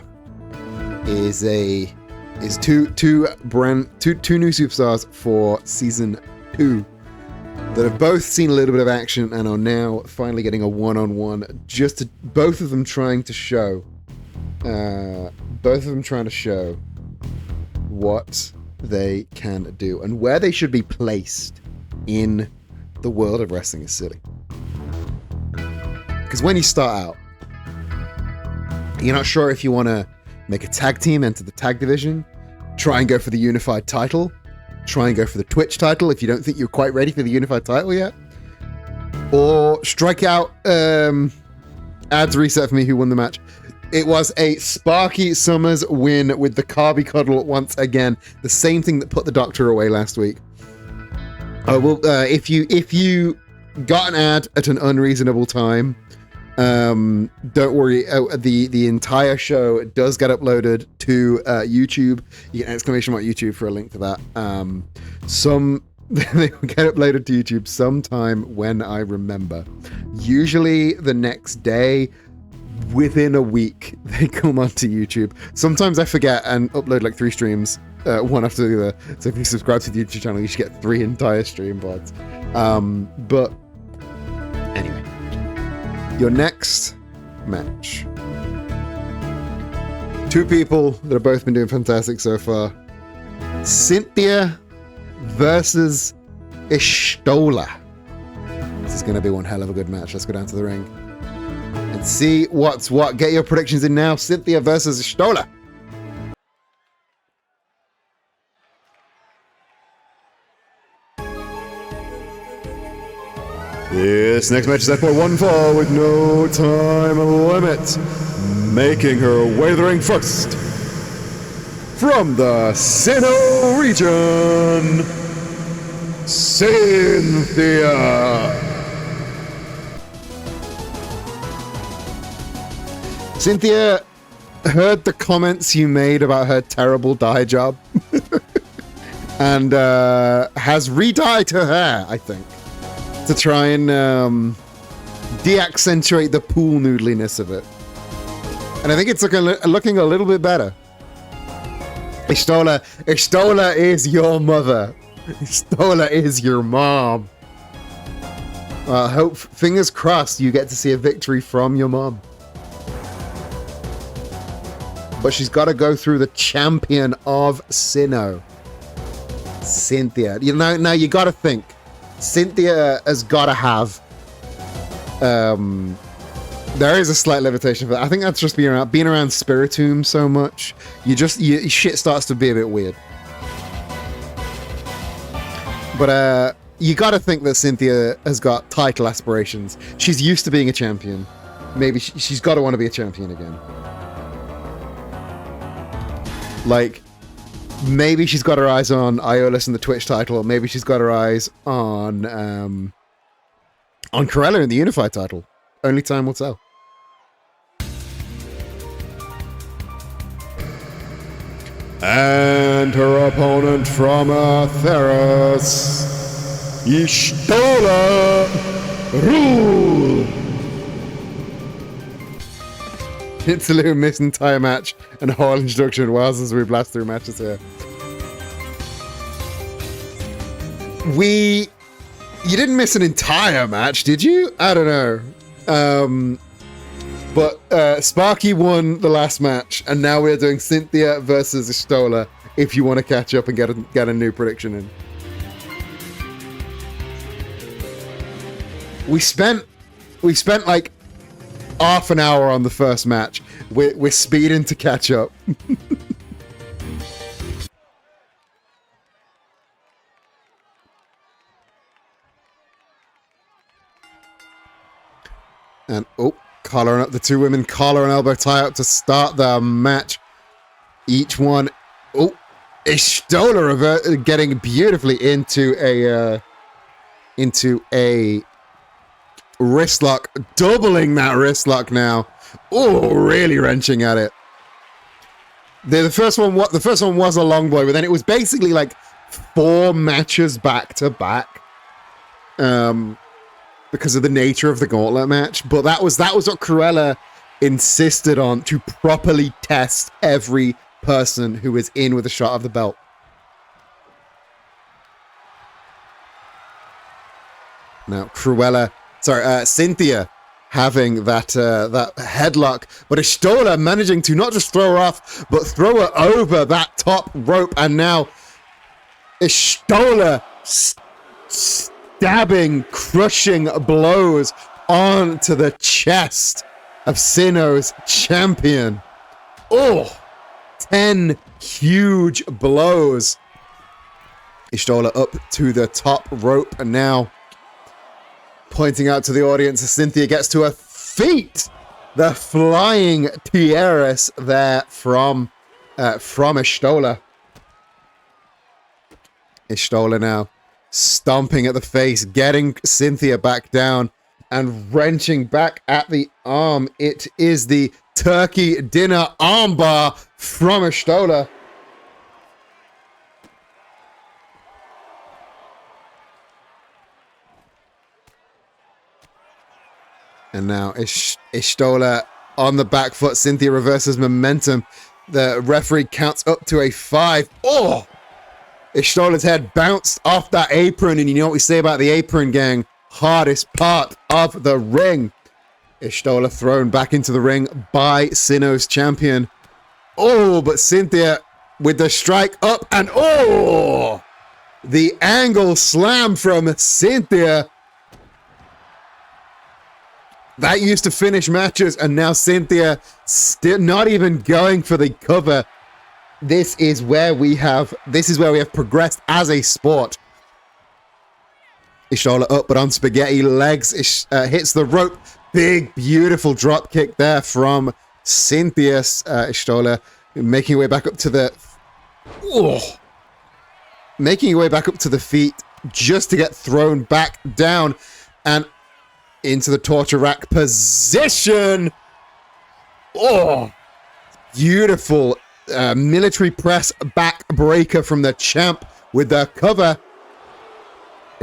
is two new superstars for season 2 that have both seen a little bit of action and are now finally getting a one-on-one. Both of them trying to show what they can do and where they should be placed in the world of wrestling is silly. Because when you start out, you're not sure if you want to make a tag team, enter the tag division, try and go for the unified title, try and go for the Twitch title if you don't think you're quite ready for the unified title yet, or strike out. Ads reset for me who won the match. It was a Sparky Summers win with the Carby Cuddle once again. The same thing that put the Doctor away last week. If you got an ad at an unreasonable time, don't worry. The entire show does get uploaded to YouTube. You can exclamation mark YouTube for a link to that. They will get uploaded to YouTube sometime when I remember. Usually the next day. Within a week, they come onto YouTube. Sometimes I forget and upload like 3 streams, one after the other. So if you subscribe to the YouTube channel, you should get 3 entire stream pods. But anyway, your next match. 2 people that have both been doing fantastic so far. Cynthia versus Ishtola. This is going to be one hell of a good match. Let's go down to the ring and see what's what. Get your predictions in now. Cynthia versus Ishtola.
This next match is at for 1 fall with no time limit. Making her way to the ring first. From the Sinnoh region, Cynthia.
Cynthia heard the comments you made about her terrible dye job and has re-dyed her hair, I think, to try and de-accentuate the pool noodliness of it. And I think it's looking a little bit better. Ishtola is your mother. Ishtola is your mom. Hope, fingers crossed, you get to see a victory from your mom. But she's got to go through the champion of Sinnoh, Cynthia. Now you got to think. Cynthia has got to have. There is a slight limitation for that. I think that's just being around Spiritomb so much. Shit starts to be a bit weird. But you got to think that Cynthia has got title aspirations. She's used to being a champion. Maybe she's got to want to be a champion again. Like, maybe she's got her eyes on Iolus and the Twitch title. Maybe she's got her eyes on Corella in the Unified title. Only time will tell.
And her opponent from Atheros, Ishtola Rule.
Hitsaloo missed an entire match and a whole introduction whilst as we blast through matches here. You didn't miss an entire match, did you? I don't know. But Sparky won the last match, and now we're doing Cynthia versus Ishtola if you want to catch up and get a new prediction in. we spent like half an hour on the first match. We're speeding to catch up. And collaring up the two women, collar and elbow tie up to start the match. Each one, Stola getting beautifully into a wrist lock, doubling that wrist lock now. Oh, really wrenching at it. The first one was a long boy, but then it was basically like 4 matches back to back. Because of the nature of the gauntlet match. But that was what Cruella insisted on, to properly test every person who is in with a shot of the belt. Now, Cynthia having that headlock, but Stola managing to not just throw her off, but throw her over that top rope, and now Stola stabbing, crushing blows onto the chest of Sinnoh's champion. 10 huge blows. Stola up to the top rope, and now pointing out to the audience as Cynthia gets to her feet. The flying tiaras there from Stola. Stola now stomping at the face, getting Cynthia back down and wrenching back at the arm. It is the turkey dinner armbar from Stola. And now Stola on the back foot. Cynthia reverses momentum. The referee counts up to a 5. Stola's head bounced off that apron, and you know what we say about the apron, gang. Hardest part of the ring. Stola thrown back into the ring by Sinnoh's champion. But Cynthia with the strike up, and the angle slam from Cynthia. That used to finish matches, and now Cynthia still not even going for the cover. This is where we have progressed as a sport. Stola up, but on spaghetti legs. Hits the rope. Big, beautiful drop kick there from Cynthia. Stola making her way back up to the... making her way back up to the feet just to get thrown back down and into the torture rack position. Beautiful military press back breaker from the champ with the cover.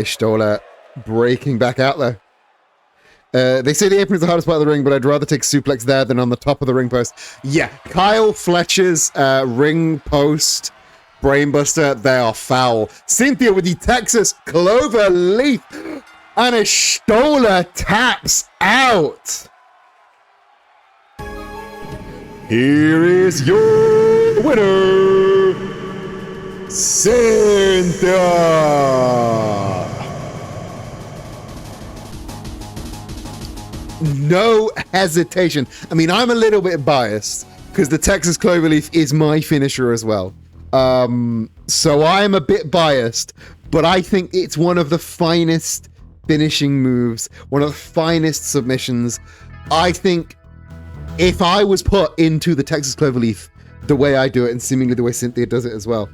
Stola breaking back out there. They say the apron is the hardest part of the ring, but I'd rather take suplex there than on the top of the ring post. Yeah, Kyle Fletcher's ring post brainbuster, they are foul. Cynthia with the Texas Clover Leaf, and Stola taps out.
Here is your winner, Cynthia.
No hesitation. I mean, I'm a little bit biased because the Texas Cloverleaf is my finisher as well. So I'm a bit biased, but I think it's one of the finest finishing moves, one of the finest submissions. I think if I was put into the Texas Cloverleaf the way I do it, and seemingly the way Cynthia does it as well,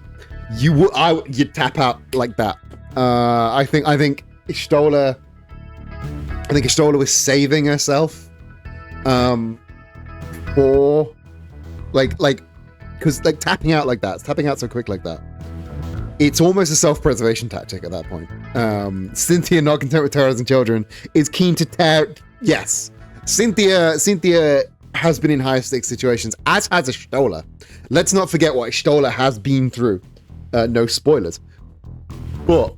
you'd tap out like that. I think Stola was saving herself for because tapping out like that, tapping out so quick like that, it's almost a self-preservation tactic at that point. Cynthia, not content with terrorizing children, is keen to tear. Yes, Cynthia has been in higher stakes situations, as has Stola. Let's not forget what Stola has been through. No spoilers, but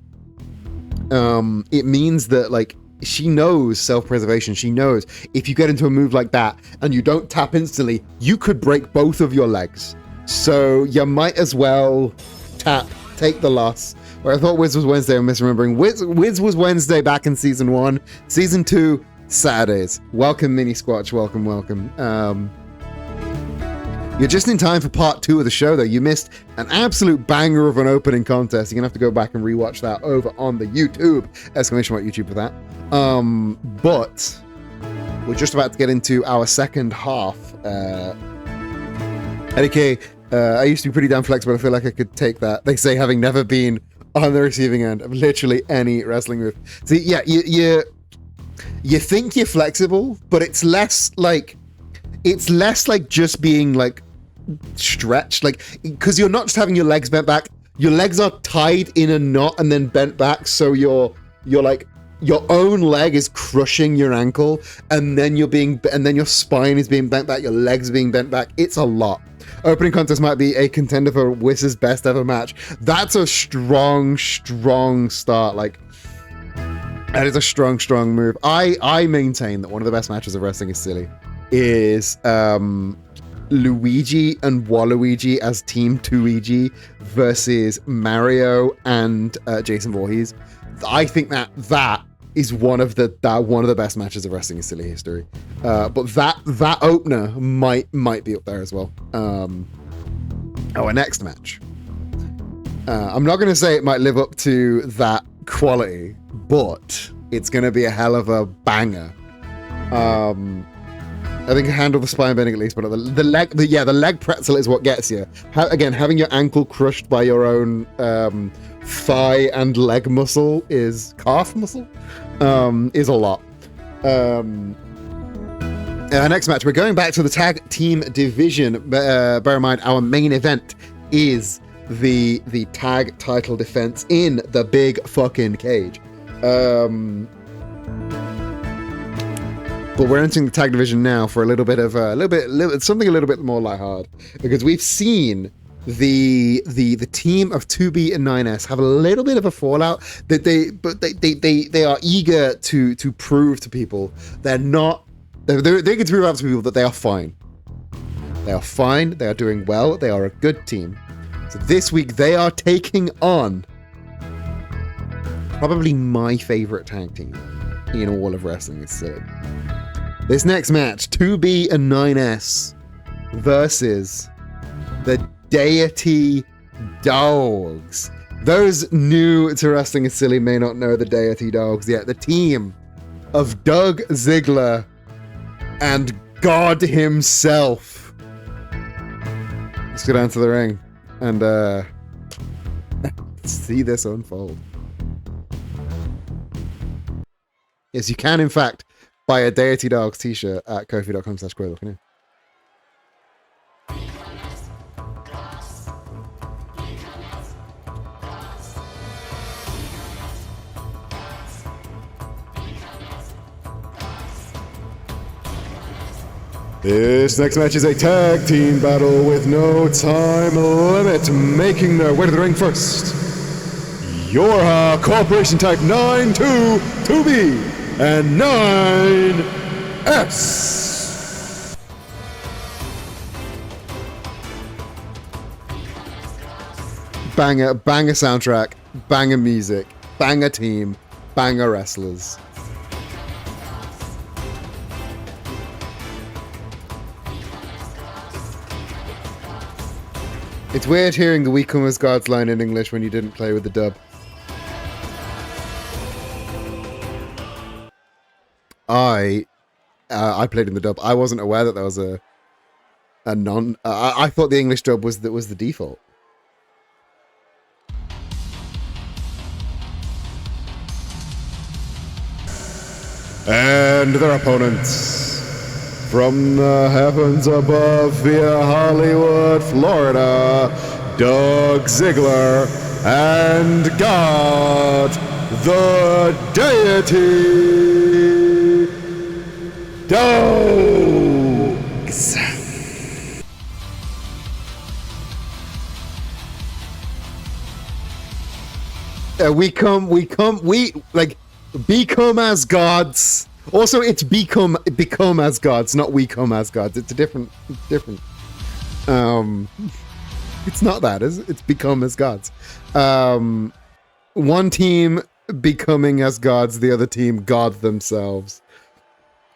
it means that she knows self-preservation. She knows if you get into a move like that and you don't tap instantly, you could break both of your legs. So you might as well tap take the loss. Where I thought Wiz was Wednesday, I'm misremembering. Wiz was Wednesday back in season 1. Season 2, Saturdays. Welcome, Mini Squatch. Welcome. You're just in time for part 2 of the show, though. You missed an absolute banger of an opening contest. You're going to have to go back and rewatch that over on the YouTube. Exclamation mark YouTube for that. But we're just about to get into our second half. ADK, I used to be pretty damn flexible. I feel like I could take that. They say having never been on the receiving end of literally any wrestling move. See, yeah, you think you're flexible, but it's less like just being like stretched, like, because you're not just having your legs bent back. Your legs are tied in a knot and then bent back, so you're like your own leg is crushing your ankle, and then your spine is being bent back, your legs being bent back. It's a lot. Opening contest might be a contender for Wiss's best ever match. That's a strong start. Like, that is a strong move. I maintain that one of the best matches of Wrestling is Silly is Luigi and Waluigi as Team 2EG versus Mario and Jason Voorhees. I think that is one of the best matches of Wrestling is Silly history. But that opener might be up there as well. Our next match. I'm not going to say it might live up to that quality, but it's going to be a hell of a banger. I think handle the spine bending at least, but the leg pretzel is what gets you. Again, having your ankle crushed by your own thigh and leg muscle calf muscle is a lot. Our next match, we're going back to the tag team division. Bear in mind, our main event is the tag title defense in the big fucking cage. But we're entering the tag division now for a little bit something a little bit more lighthearted, because we've seen the team of 2B and 9S have a little bit of a fallout that they are eager to prove to people they're eager to prove out to people that they are fine. They are fine. They are doing well. They are a good team. So this week they are taking on probably my favorite tag team in all of wrestling is Silly. This next match, 2B and 9S versus the Deity Dogs. Those new to Wrestling is Silly may not know the Deity Dogs yet. The team of Doug Ziggler and God himself. Let's go down to the ring and see this unfold. Yes, you can in fact buy a Deity Dogs t-shirt at kofi.com/Quail. Can you?
This next match is a tag team battle with no time limit. Making their way to the ring first, your Corporation Type 9-2 2B and 9S.
Banger soundtrack, banger music, banger team, banger wrestlers. It's weird hearing the "We Come as Gods" line in English when you didn't play with the dub. I played in the dub. I wasn't aware that there was a non. I thought the English dub was the default.
And their opponents, from the heavens above via Hollywood, Florida, Doug Ziggler and God, the Deity Dogs.
We become as gods. Also, it's become as gods, not we come as gods. It's a different. It's not that, is it? It's become as gods. One team becoming as gods, the other team god themselves.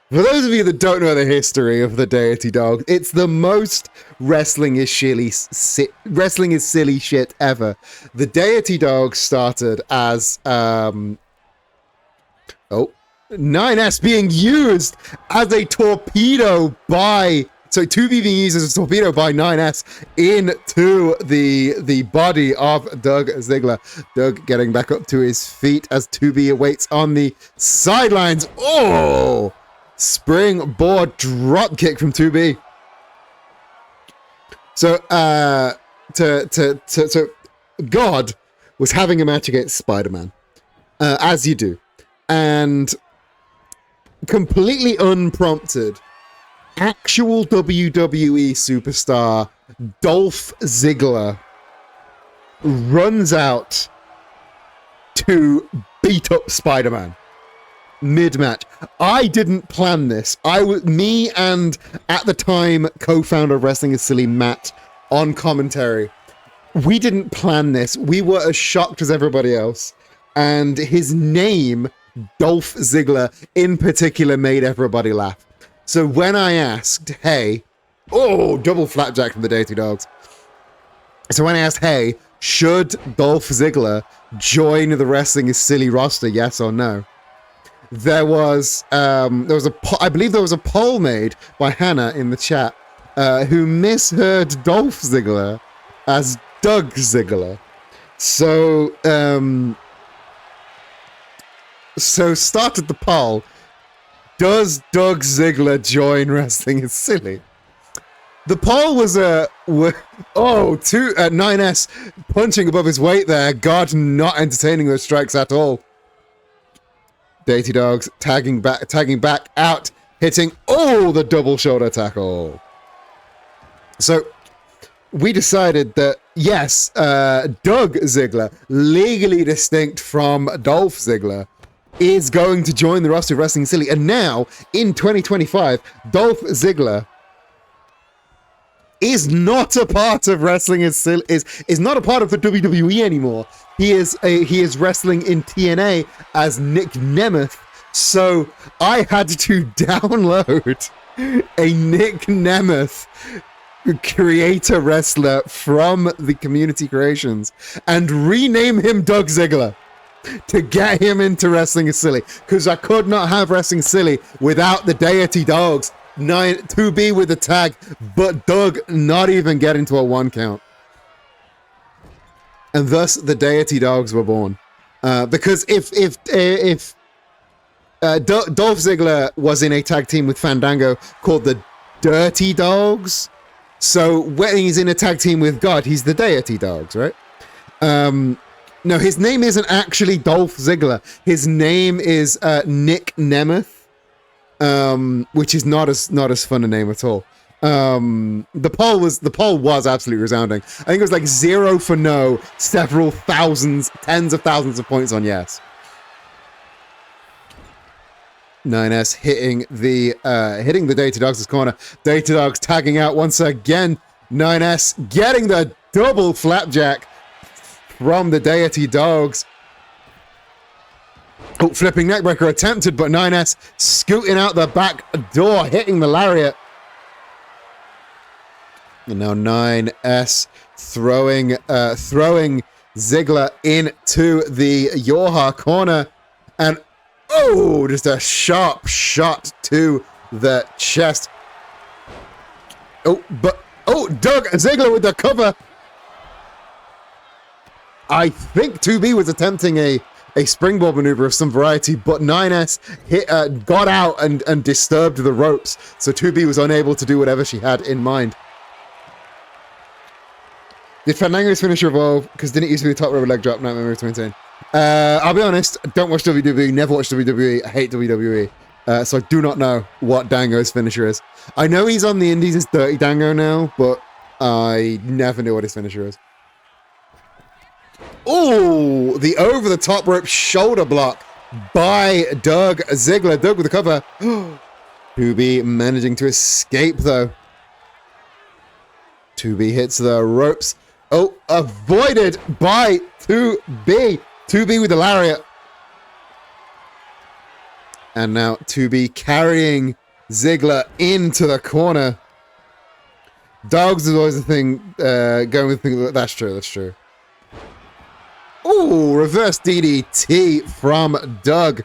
For those of you that don't know the history of the Deity Dogs, it's the most wrestling is silly shit ever. The Deity Dogs started as 9S being used as a torpedo by 2B being used as a torpedo by 9S into the body of Doug Ziggler. Doug getting back up to his feet as 2B awaits on the sidelines. Oh! Springboard drop kick from 2B. So God was having a match against Spider-Man, as you do, and completely unprompted, actual WWE superstar Dolph Ziggler runs out to beat up Spider-Man mid-match. I didn't plan this. Me and at the time co-founder of Wrestling is Silly, Matt, on commentary, we didn't plan this. We were as shocked as everybody else, and his name, Dolph Ziggler, in particular, made everybody laugh. So when I asked, hey, double flapjack from the Deity Dogs. So when I asked, hey, should Dolph Ziggler join the Wrestling is Silly roster, yes or no? I believe there was a poll made by Hannah in the chat who misheard Dolph Ziggler as Doug Ziggler. So started the poll. Does Doug Ziggler join Wrestling is Silly? The poll was 9S punching above his weight there. God not entertaining those strikes at all. Deity Dogs tagging back out, hitting the double shoulder tackle. So we decided that yes, Doug Ziggler, legally distinct from Dolph Ziggler, is going to join the roster of Wrestling Silly. And now in 2025, Dolph Ziggler is not a part of Wrestling is not a part of the WWE anymore. He is wrestling in TNA as Nick Nemeth. So I had to download a Nick Nemeth creator wrestler from the Community Creations and rename him Doug Ziggler to get him into Wrestling is Silly, because I could not have Wrestling Silly without the Deity Dogs. 2B with the tag, but Doug not even getting to a 1 count. And thus the Deity Dogs were born. Because if Dolph Ziggler was in a tag team with Fandango called the Dirty Dogs, so when he's in a tag team with God, he's the Deity Dogs, right? No, his name isn't actually Dolph Ziggler. His name is Nick Nemeth. Which is not as fun a name at all. The poll was absolutely resounding. I think it was like 0 for no, several thousands, tens of thousands of points on yes. 9S hitting the Deity Dogs' corner. Deity Dogs tagging out once again. 9S getting the double flapjack from the Deity Dogs. Flipping neckbreaker attempted, but 9S scooting out the back door, hitting the lariat. And now 9S throwing Ziggler into the Yorha corner. And just a sharp shot to the chest. Doug Ziggler with the cover. I think 2B was attempting a springboard maneuver of some variety, but 9S got out and disturbed the ropes, so 2B was unable to do whatever she had in mind. Did Fandango's finisher evolve? Because didn't it used to be the top rubber leg drop, nightmare move to maintain? I'll be honest, don't watch WWE, never watched WWE, I hate WWE, so I do not know what Dango's finisher is. I know he's on the indies as Dirty Dango now, but I never knew what his finisher is. The over-the-top rope shoulder block by Doug Ziggler. Doug with the cover. 2B managing to escape, though. 2B hits the ropes. Oh, avoided by 2B. 2B with the lariat. And now 2B carrying Ziggler into the corner. Dogs is always the thing, going with things. That's true, that's true. Ooh, reverse DDT from Doug.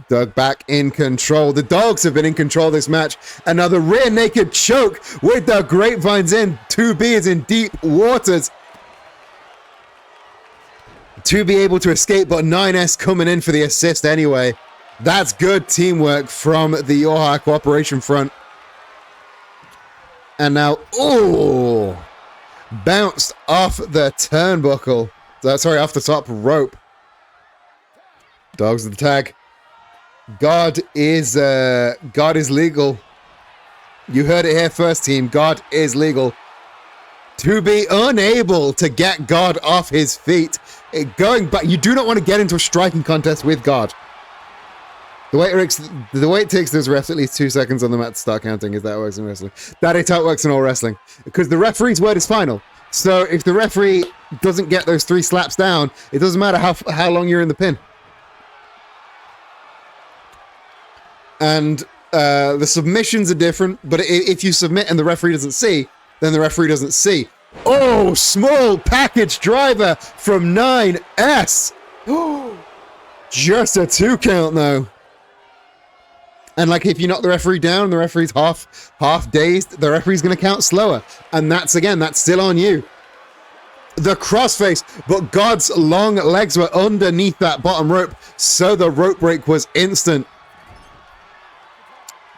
Doug back in control. The Dogs have been in control this match. Another rear naked choke with the grapevines in. 2B is in deep waters. 2B able to escape, but 9S coming in for the assist anyway. That's good teamwork from the Yoha Cooperation front. And now, ooh, bounced off the turnbuckle. Sorry, off the top rope. Dogs with the tag. God is legal. You heard it here first, team. God is legal. To be unable to get God off his feet. Going back, you do not want to get into a striking contest with God. The way it takes those refs at least 2 seconds on the mat to start counting is that it works in wrestling. That is how it works in all wrestling. Because the referee's word is final. So if the referee doesn't get those 3 slaps down, it doesn't matter how long you're in the pin. And the submissions are different, but if you submit and the referee doesn't see, then the referee doesn't see. Oh, small package driver from 9S. Just a 2 count though. And like if you knock the referee down, the referee's half dazed, the referee's going to count slower. And that's still on you. The crossface, but God's long legs were underneath that bottom rope, so the rope break was instant.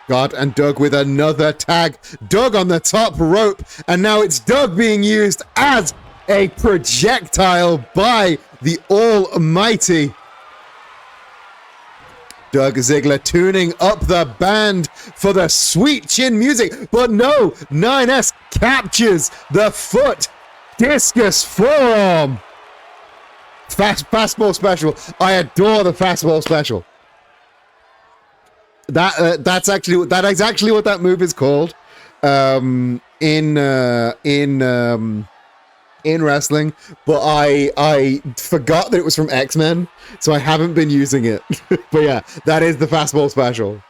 God and Doug with another tag. Doug on the top rope, and now it's Doug being used as a projectile by the Almighty. Doug Ziggler tuning up the band for the sweet chin music, but no, 9S captures the foot. Discus forearm. Fastball special. I adore the fastball special. That's actually what that move is called in wrestling, but I forgot that it was from X-Men, so I haven't been using it. But yeah, that is the fastball special.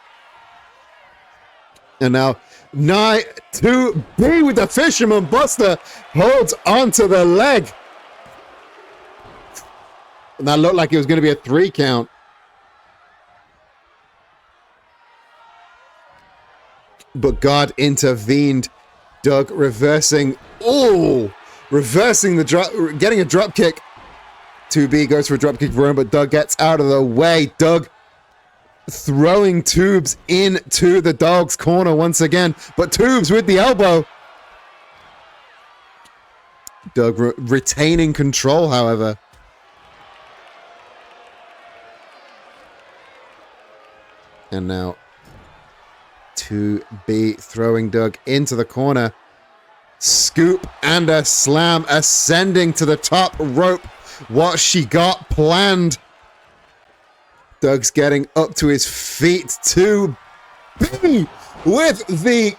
And now 2B with the Fisherman Buster holds onto the leg. And that looked like it was going to be a 3 count. But God intervened. Doug reversing. Oh, reversing the drop, getting a drop kick. 2B goes for a drop kick for him, but Doug gets out of the way. Doug throwing Tubes into the Dog's corner once again, but Tubes with the elbow. Doug retaining control, however. And now 2B throwing Doug into the corner. Scoop and a slam, ascending to the top rope. What she got planned. Doug's getting up to his feet. 2B with the...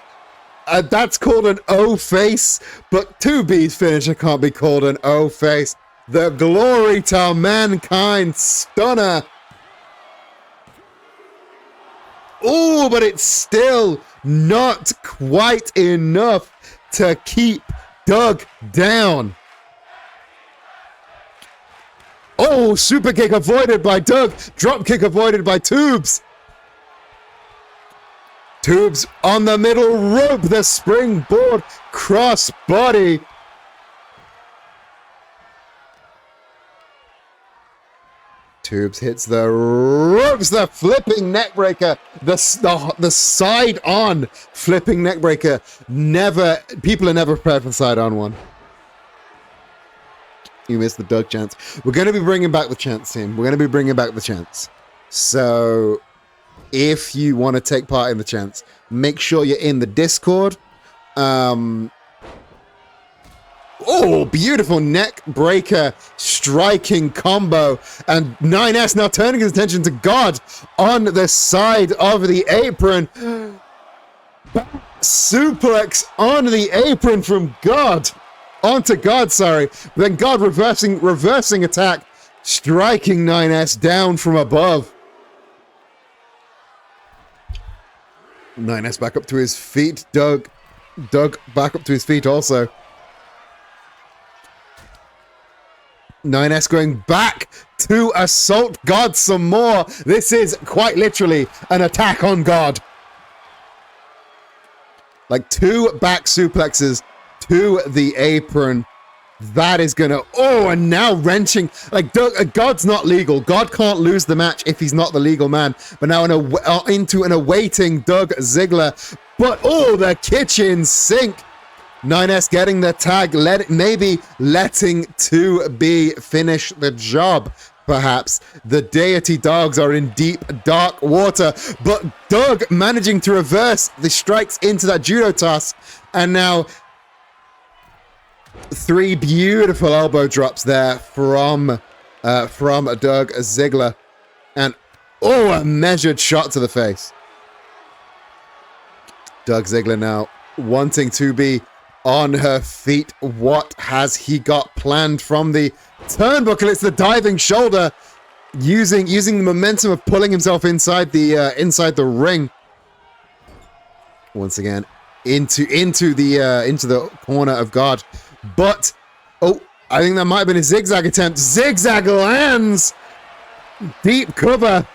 that's called an O-face, but 2B's finisher can't be called an O-face. The Glory to Mankind Stunner. Oh, but it's still not quite enough to keep Doug down. Oh, super kick avoided by Doug. Drop kick avoided by Tubes. Tubes on the middle rope. The springboard cross body. Tubes hits the ropes, the flipping neckbreaker, the side-on flipping neckbreaker. People are never prepared for the side-on one. You missed the Doug chance. We're going to be bringing back the chance, team. We're going to be bringing back the chance. So, if you want to take part in the chance, make sure you're in the Discord. Oh, beautiful neck breaker striking combo. And 9S now turning his attention to God on the side of the apron. Suplex on the apron from God. onto God, sorry. Then God reversing attack, striking 9S down from above. 9S back up to his feet. Doug back up to his feet also. 9S going back to assault God some more. This is quite literally an attack on God. Like 2 back suplexes to the apron. That is gonna, and now wrenching, like God's not legal. God can't lose the match if he's not the legal man. But now into an awaiting Doug Ziggler. But the kitchen sink. 9S getting the tag, maybe letting 2B finish the job. Perhaps the Deity Dogs are in deep, dark water, but Doug managing to reverse the strikes into that judo toss, and now 3 beautiful elbow drops there from Doug Ziggler, and a measured shot to the face. Doug Ziggler now wanting to be on her feet. What has he got planned from the turnbuckle? It's the diving shoulder, using the momentum of pulling himself inside the ring. Once again, into the corner of God. But I think that might have been a zigzag attempt. Zigzag lands. Deep cover.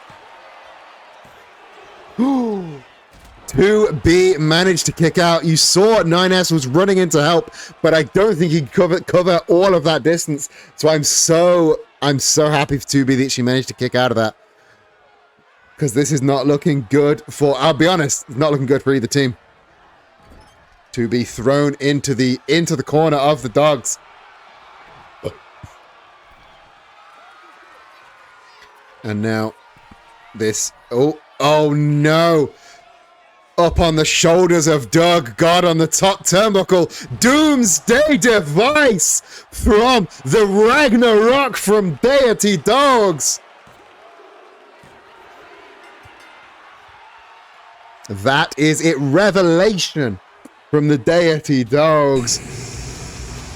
2B managed to kick out. You saw 9S was running in to help, but I don't think he could cover all of that distance. So I'm so happy for 2B that she managed to kick out of that, because this is not looking good for, I'll be honest, it's not looking good for either team. 2B thrown into the corner of the Dogs. And now this, oh no. Up on the shoulders of Doug, God on the top turnbuckle. Doomsday device from the Ragnarok from Deity Dogs. That is it. Revelation from the Deity Dogs.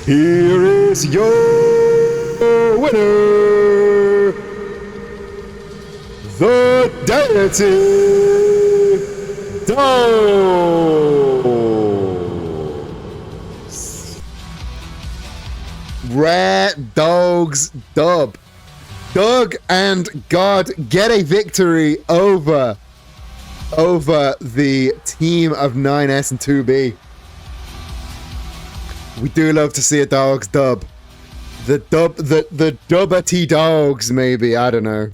Here is your winner, the Deity Dogs. Rare Dogs dub. Doug and God get a victory over the team of 9S and 2B. We do love to see a Dogs dub. The Dubbity Dogs, maybe, I don't know.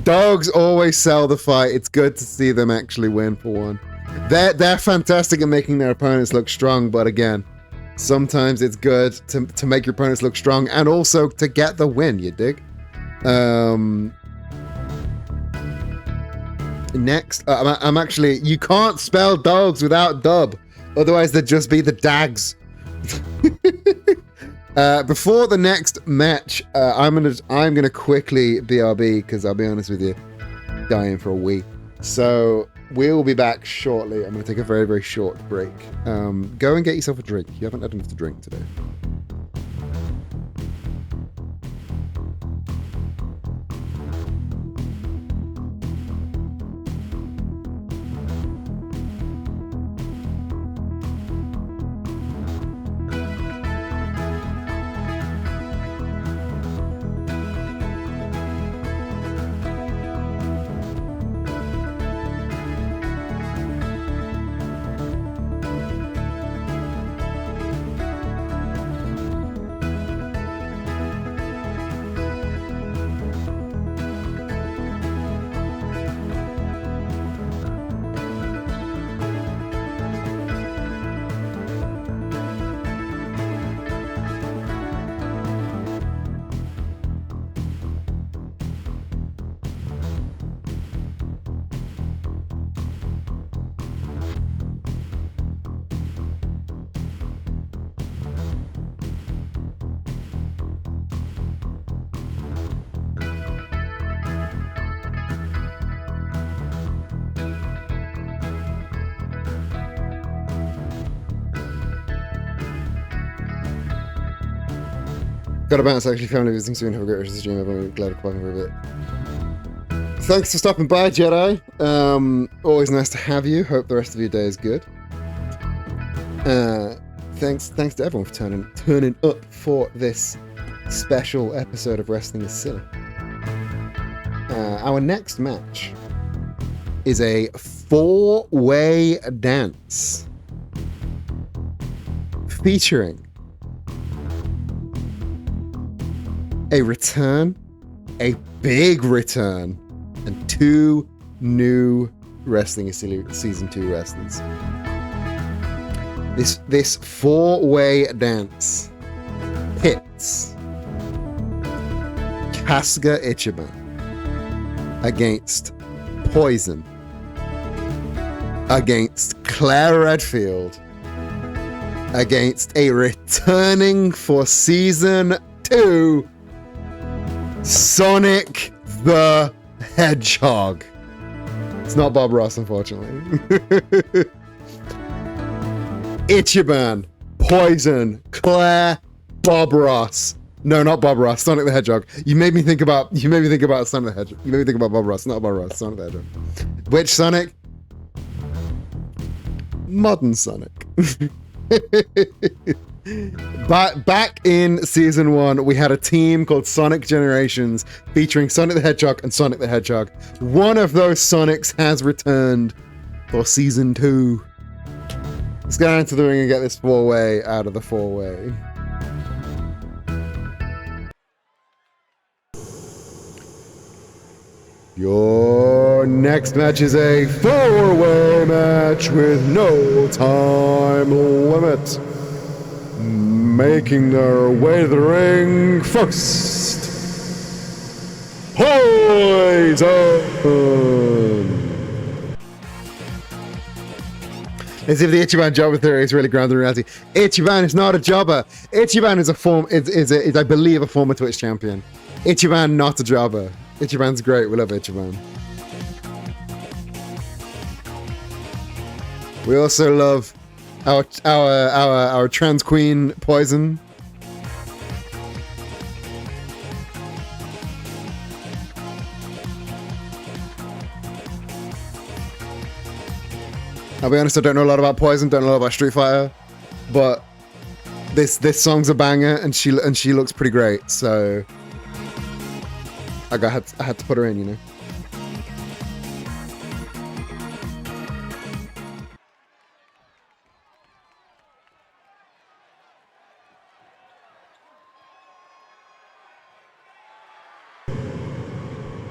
Dogs always sell the fight. It's good to see them actually win for one. They're fantastic at making their opponents look strong, but again, sometimes it's good to make your opponents look strong and also to get the win, you dig? Next, I'm actually, you can't spell dogs without dub, otherwise they'd just be the Dags. Before the next match, I'm gonna quickly BRB, because I'll be honest with you, dying for a wee. So we'll be back shortly. I'm gonna take a very, very short break. Go and get yourself a drink. You haven't had enough to drink today. Got to bounce, actually. Family visiting soon. Have a great rest of the stream. I'm glad to come for a bit. Thanks for stopping by, Jedi. Always nice to have you. Hope the rest of your day is good. Thanks to everyone for turning up for this special episode of Wrestling is Silly. Our next match is a 4-way dance featuring a return, a big return, and 2 new Wrestling is Silly Season 2 wrestlers. This 4-way dance pits Kasuga Ichiban against Poison, against Claire Redfield, against a returning for Season 2 Sonic the Hedgehog. It's not Bob Ross, unfortunately. Ichiban, Poison, Claire, Bob Ross. No, not Bob Ross. Sonic the Hedgehog. You made me think about Sonic the Hedgehog. You made me think about Bob Ross, not Bob Ross. Sonic the Hedgehog. Which Sonic? Modern Sonic. But back in Season 1, we had a team called Sonic Generations featuring Sonic the Hedgehog and Sonic the Hedgehog. One of those Sonics has returned for Season 2. Let's go into the ring and get this 4-way out of the 4-way. Your next match is a 4-way match with no time limit. Making their way to the ring first, Poison! As if the Ichiban jobber theory is really grounded in reality. Ichiban is not a jobber. Ichiban is I believe, a former Twitch champion. Ichiban, not a jobber. Ichiban's great. We love Ichiban. We also love our trans queen Poison. I'll be honest, I don't know a lot about Poison, don't know a lot about Street Fighter, but this song's a banger, and she looks pretty great, so I had to put her in, you know.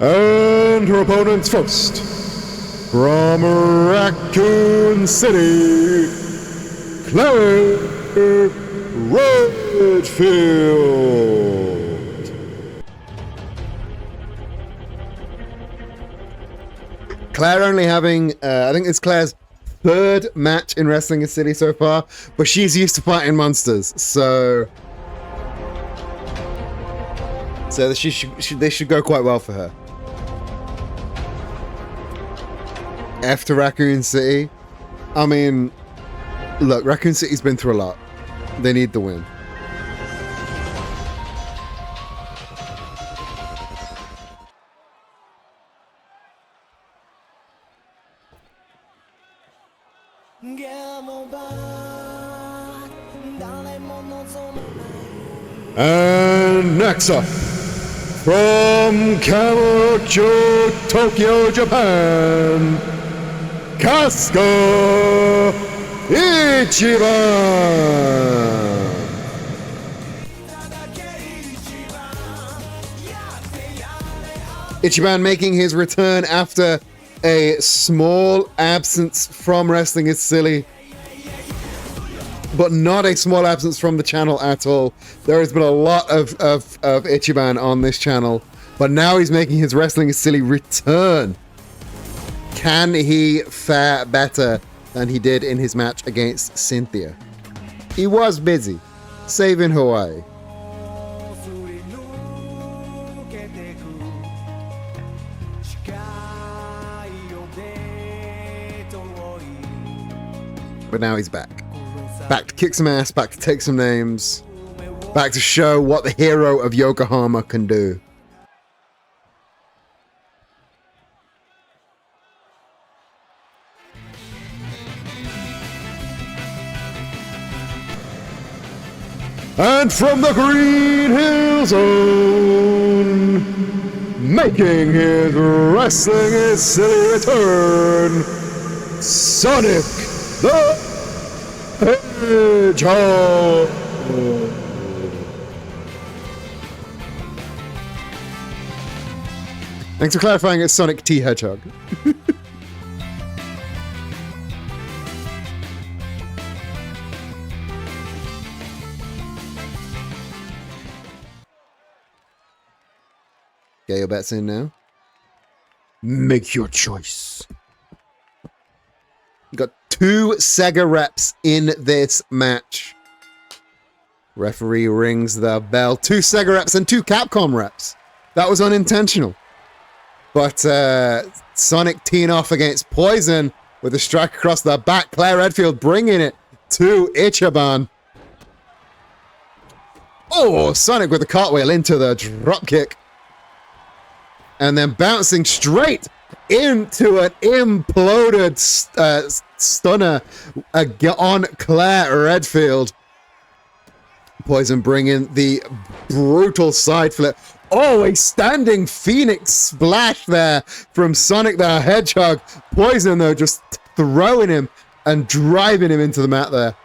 And her opponents first, from Raccoon City, Claire Redfield.
Claire only having, I think it's Claire's 3rd match in Wrestling is Silly so far, but she's used to fighting monsters, so this should go quite well for her. After Raccoon City, I mean, look, Raccoon City's been through a lot. They need the win.
And next up, from Kamurocho, Tokyo, Japan, Kasuga Ichiban.
Ichiban making his return after a small absence from Wrestling is Silly, but not a small absence from the channel at all. There has been a lot of Ichiban on this channel, but now he's making his Wrestling is Silly return. Can he fare better than he did in his match against Cynthia? He was busy saving Hawaii. But now he's back. Back to kick some ass, back to take some names. back to show what the hero of Yokohama can do.
And from the Green Hill Zone, making his wrestling is silly return, Sonic the Hedgehog.
Thanks for clarifying, it's Sonic T Hedgehog. Get your bets in now. Make your choice. Got 2 Sega reps in this match. Referee rings the bell. 2 Sega reps and 2 Capcom reps. That was unintentional. But Sonic teeing off against Poison with a strike across the back. Claire Redfield bringing it to Ichiban. Oh, Sonic with a cartwheel into the dropkick. And then bouncing straight into an imploded stunner on Claire Redfield. Poison bringing the brutal side flip. Oh, a standing Phoenix splash there from Sonic the Hedgehog. Poison, though, just throwing him and driving him into the mat there.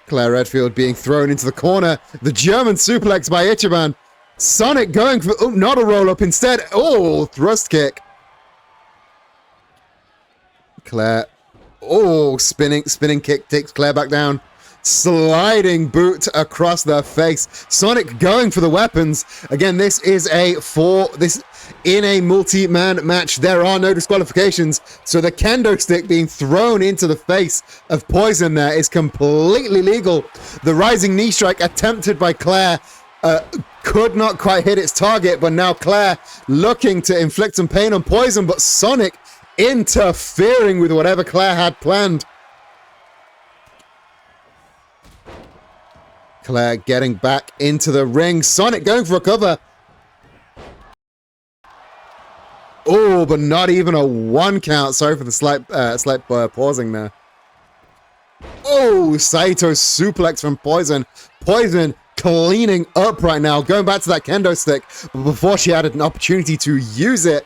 Claire Redfield being thrown into the corner. The German suplex by Ichiban. Sonic going for, oh, not a roll-up instead. Oh, thrust kick. Claire, oh, spinning kick takes Claire back down. Sliding boot across the face. Sonic going for the weapons. Again, this is in a multi-man match. There are no disqualifications. So the kendo stick being thrown into the face of Poison there is completely legal. The rising knee strike attempted by Claire could not quite hit its target, but now Claire looking to inflict some pain on Poison, but Sonic interfering with whatever Claire had planned. Claire getting back into the ring. Sonic going for a cover. Oh, but not even a 1 count. Sorry for the slight pausing there. Oh, Saito suplex from Poison. Poison cleaning up right now, going back to that kendo stick, but before she had an opportunity to use it.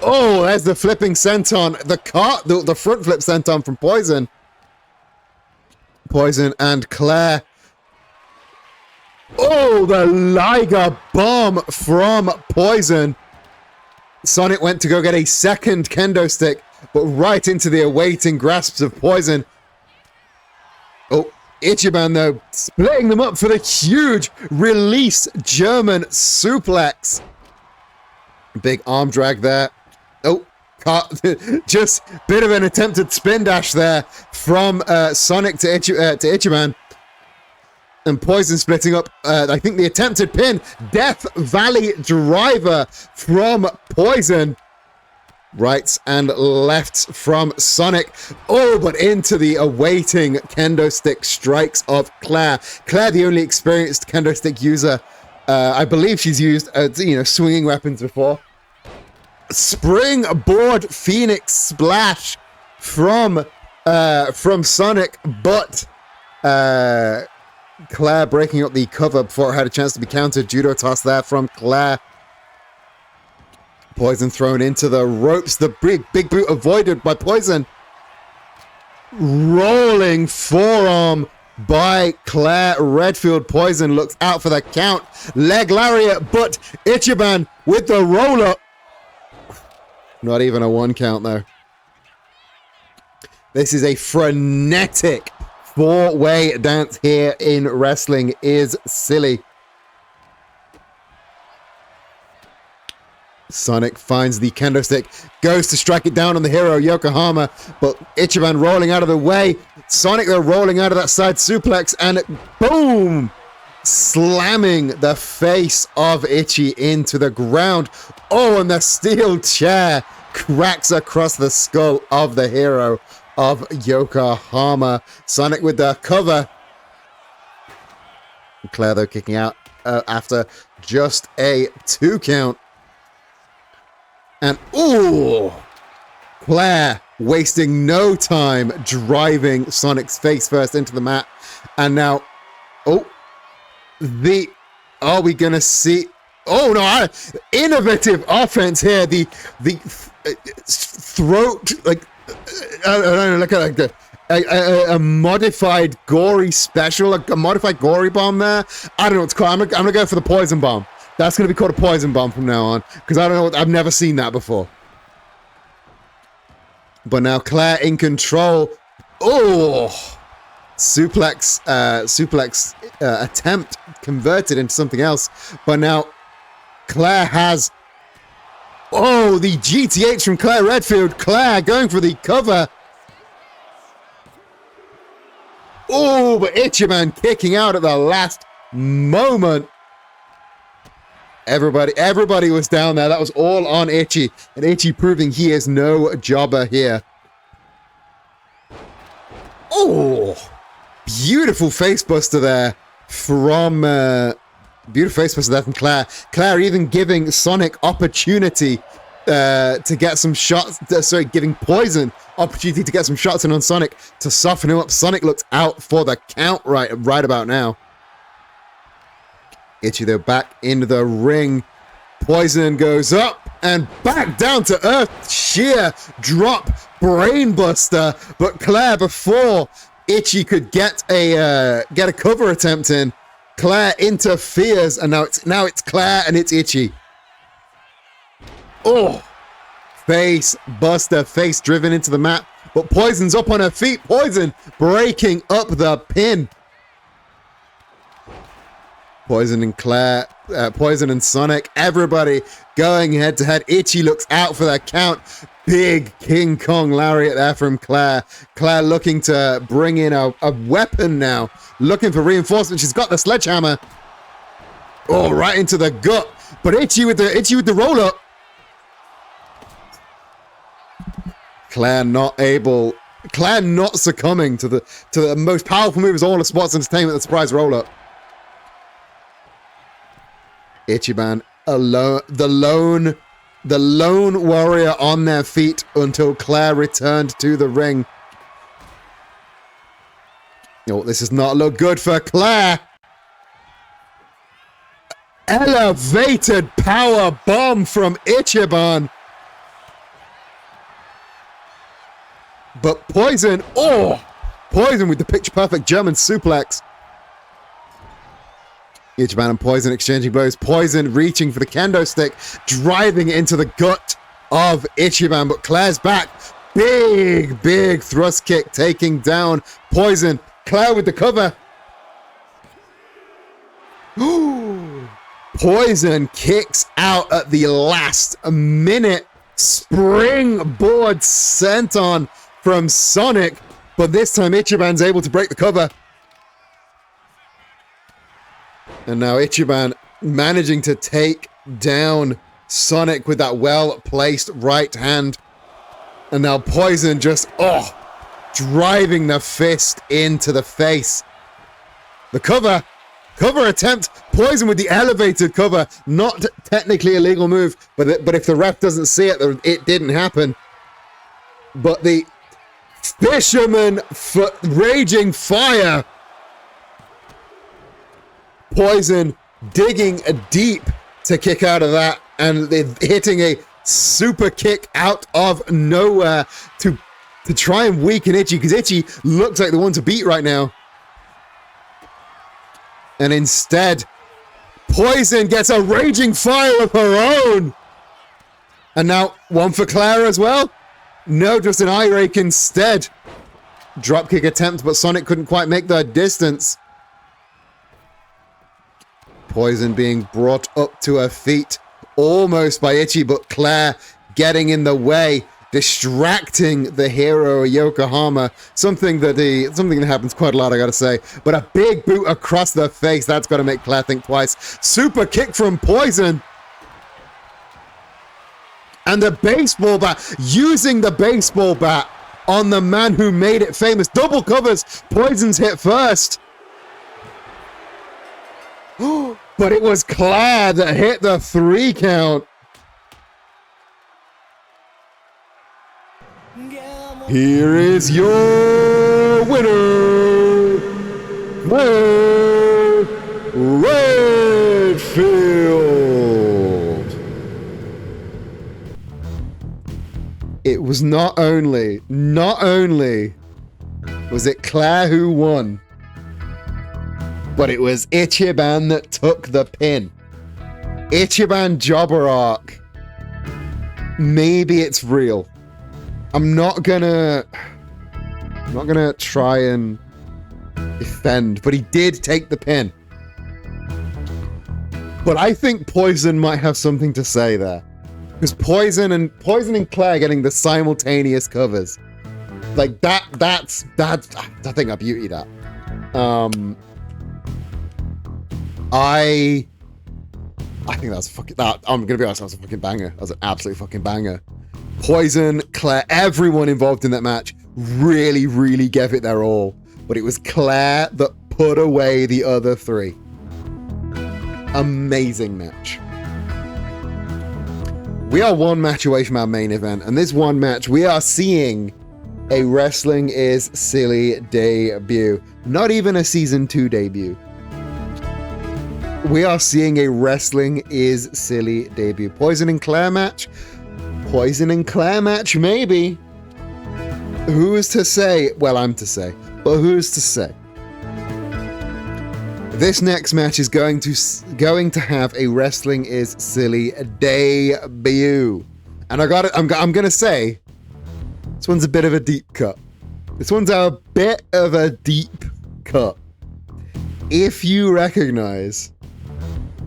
Oh, there's the flipping senton, the front flip senton from Poison. Poison and Claire. Oh, the Liger bomb from Poison. Sonic went to go get a second kendo stick, but right into the awaiting grasps of Poison. Oh, Ichiban, though, splitting them up for the huge release German suplex. Big arm drag there. Oh, just bit of an attempted spin dash there from Sonic to Ichiban. And Poison splitting up, I think the attempted pin. Death Valley Driver from Poison. Rights and lefts from Sonic. Oh, but into the awaiting kendo stick strikes of Claire. Claire, the only experienced kendo stick user. I believe she's used, swinging weapons before. Springboard Phoenix splash from Sonic, but Claire breaking up the cover before it had a chance to be countered. Judo toss there from Claire. Poison thrown into the ropes. The big boot avoided by Poison. Rolling forearm by Claire Redfield. Poison looks out for the count. Leg lariat, but Ichiban with the roll up. Not even a 1 count there. This is a frenetic 4-way dance here in Wrestling is Silly. Sonic finds the kendo stick, goes to strike it down on the hero Yokohama, but Ichiban rolling out of the way. Sonic, though, rolling out of that side suplex, and boom! Slamming the face of Ichi into the ground. Oh, and the steel chair cracks across the skull of the hero of Yokohama. Sonic with the cover. Claire, though, kicking out after just a 2 count. And, ooh! Claire wasting no time driving Sonic's face first into the mat. And now, are we going to see... Oh, no, innovative offense here. The throat, like, I don't know, like a modified gory special, a modified gory bomb there. I don't know what it's called. I'm gonna go for the poison bomb. That's gonna be called a poison bomb from now on, because I don't know. I've never seen that before. But now Claire in control. Oh, suplex attempt converted into something else. But now Claire has. Oh, the GTH from Claire Redfield. Claire going for the cover. Oh, but Ichiban kicking out at the last moment. Everybody was down there. That was all on Ichi. And Ichi proving he is no jobber here. Oh, beautiful facebuster there from Claire. Claire even giving Sonic opportunity to get some shots. Giving Poison opportunity to get some shots in on Sonic to soften him up. Sonic looks out for the count right about now. Ichi, though, back into the ring. Poison goes up and back down to earth. Sheer drop brainbuster. But Claire, before Ichi could get a cover attempt in, Claire interferes, and now it's Claire and it's Ichi. Oh, face buster, face driven into the mat, but Poison's up on her feet. Poison breaking up the pin. Poison and Claire, Poison and Sonic, everybody going head to head. Ichi looks out for that count. Big King Kong lariat there from Claire. Claire looking to bring in a weapon now, looking for reinforcement. She's got the sledgehammer. Oh, right into the gut. But Ichi with the roll up. Claire not succumbing to the most powerful move of all of sports entertainment, the surprise roll up. Ichiban alone, the lone warrior on their feet until Claire returned to the ring. Oh, this does not look good for Claire. Elevated power bomb from Ichiban. But Poison, Poison with the pitch perfect German suplex. Ichiban and Poison exchanging blows. Poison reaching for the kendo stick, driving it into the gut of Ichiban. But Claire's back. Big thrust kick taking down Poison. Claire with the cover. Poison kicks out at the last minute. Springboard senton from Sonic. But this time Ichiban's able to break the cover. And now Ichiban managing to take down Sonic with that well-placed right hand. And now Poison just, driving the fist into the face. The cover attempt. Poison with the elevated cover. Not technically a legal move, but if the ref doesn't see it, it didn't happen. But the Fisherman Raging Fire. Poison digging deep to kick out of that, and hitting a super kick out of nowhere to try and weaken Ichi, because Ichi looks like the one to beat right now. And instead, Poison gets a Raging Fire of her own. And now one for Claire as well. No, just an eye rake instead. Dropkick attempt, but Sonic couldn't quite make the distance. Poison being brought up to her feet almost by Ichi, but Claire getting in the way, distracting the hero of Yokohama. Something that happens quite a lot, I gotta say. But a big boot across the face, that's gotta make Claire think twice. Super kick from Poison. And the baseball bat, using the baseball bat on the man who made it famous. Double covers, Poison's hit first. But it was Claire that hit the 3 count.
Here is your winner, Claire Redfield.
It was not only was it Claire who won, but it was Ichiban that took the pin. Ichiban jobber arc. Maybe it's real. I'm not gonna try and defend, but he did take the pin. But I think Poison might have something to say there. Because Poison and Claire getting the simultaneous covers. Like that's I think I beauty that. I think that's fucking that. I'm gonna be honest, that was a fucking banger. That was an absolute fucking banger. Poison, Claire, everyone involved in that match really, really gave it their all. But it was Claire that put away the other 3. Amazing match. We are one match away from our main event, and this one match we are seeing a Wrestling is Silly debut. Not even a season 2 debut. We are seeing a Wrestling is Silly debut. Poison and Claire match? Poison and Claire match, maybe. Who's to say? Well, I'm to say, but who's to say? This next match is going to have a Wrestling is Silly debut, and I'm gonna say this one's a bit of a deep cut. This one's a bit of a deep cut. If you recognize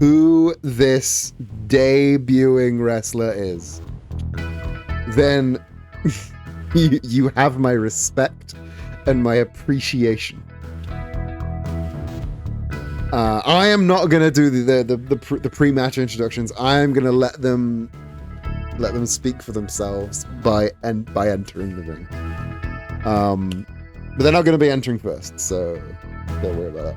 who this debuting wrestler is, then you have my respect and my appreciation. I am not gonna do the pre-match introductions. I am gonna let them speak for themselves by entering the ring. But they're not gonna be entering first, so don't worry about that.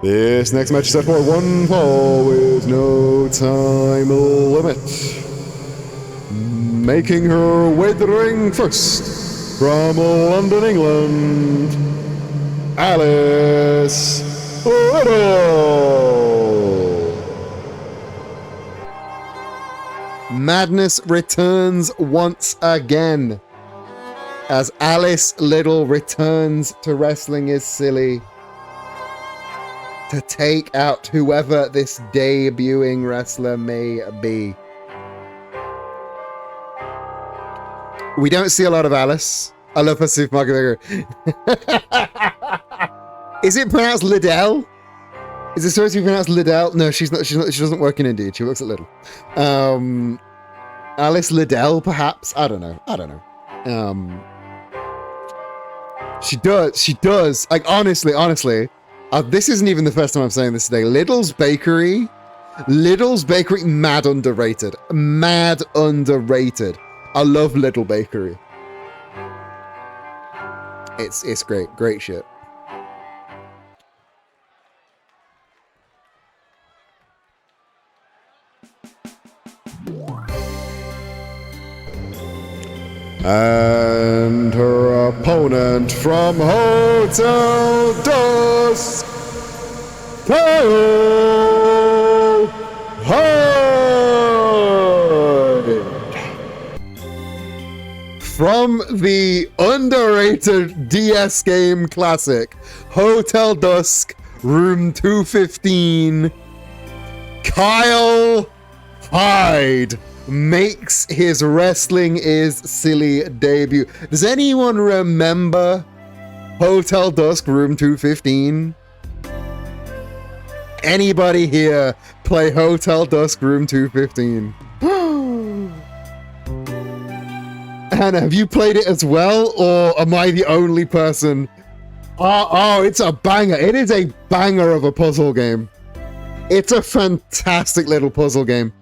This next match is set for 1 fall with no time limit. Making her way to the ring first, from London, England, Alice Little.
Madness returns once again as Alice Little returns to Wrestling is Silly to take out whoever this debuting wrestler may be. We don't see a lot of Alice. I love her supermarket figure. Is it pronounced Liddell? Is it supposed to be pronounced Liddell? No, she's not. She doesn't work in Indeed. She works at Little. Alice Liddell, perhaps. I don't know. She does. Like honestly. This isn't even the first time I'm saying this today. Liddell's Bakery, mad underrated. I love Little Bakery. It's great shit.
And her opponent from Hotel Dusk, Kyle Hyde.
From the underrated DS game classic, Hotel Dusk, Room 215, Kyle Hyde makes his Wrestling is Silly debut. Does anyone remember Hotel Dusk, Room 215? Anybody here play Hotel Dusk, Room 215? Hannah, have you played it as well, or am I the only person? Oh, it's a banger. It is a banger of a puzzle game. It's a fantastic little puzzle game.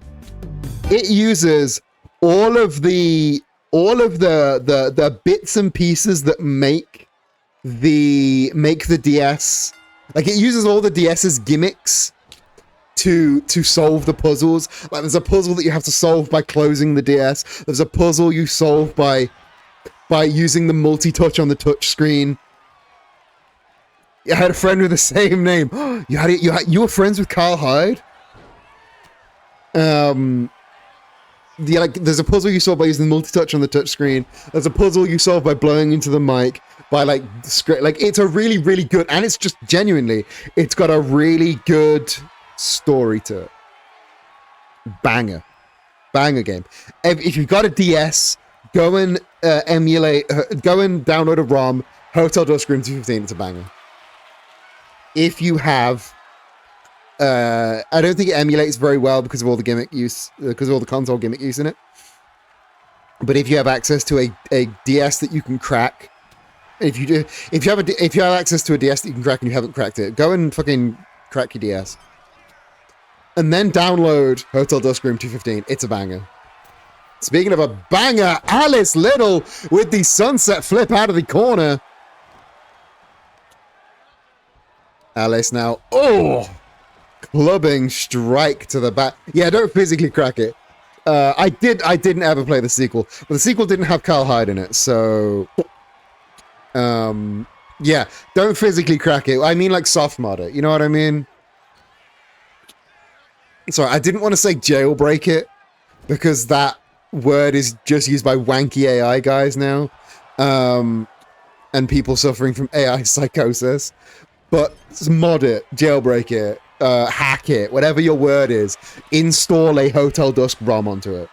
It uses all of the all of the bits and pieces that make the DS, like it uses all the DS's gimmicks to solve the puzzles. Like there's a puzzle that you have to solve by closing the DS. There's a puzzle you solve by using the multi-touch on the touch screen. I had a friend with the same name. You were friends with Kyle Hyde? There's a puzzle you solve by using the multi-touch on the touch screen. There's a puzzle you solve by blowing into the mic, by like it's a really, really good, and it's just genuinely, it's got a really good story to it. Banger game. If you've got a DS, go and download a ROM, Hotel Dusk Room 215, it's a banger. If you have, I don't think it emulates very well because of all the gimmick use, because of all the console gimmick use in it. But if you have access to a DS that you can crack, if you have access to a DS that you can crack and you haven't cracked it, go and fucking crack your DS. And then download Hotel Dusk Room 215. It's a banger. Speaking of a banger, Alice Little with the sunset flip out of the corner. Alice now, clubbing strike to the back. Yeah, don't physically crack it. I didn't ever play the sequel, but the sequel didn't have Kyle Hyde in it, so yeah, don't physically crack it. I mean, like soft mod it. You know what I mean? Sorry, I didn't want to say jailbreak it because that word is just used by wanky AI guys now, and people suffering from AI psychosis. But mod it, jailbreak it, hack it, whatever your word is. Install a Hotel Dusk ROM onto it.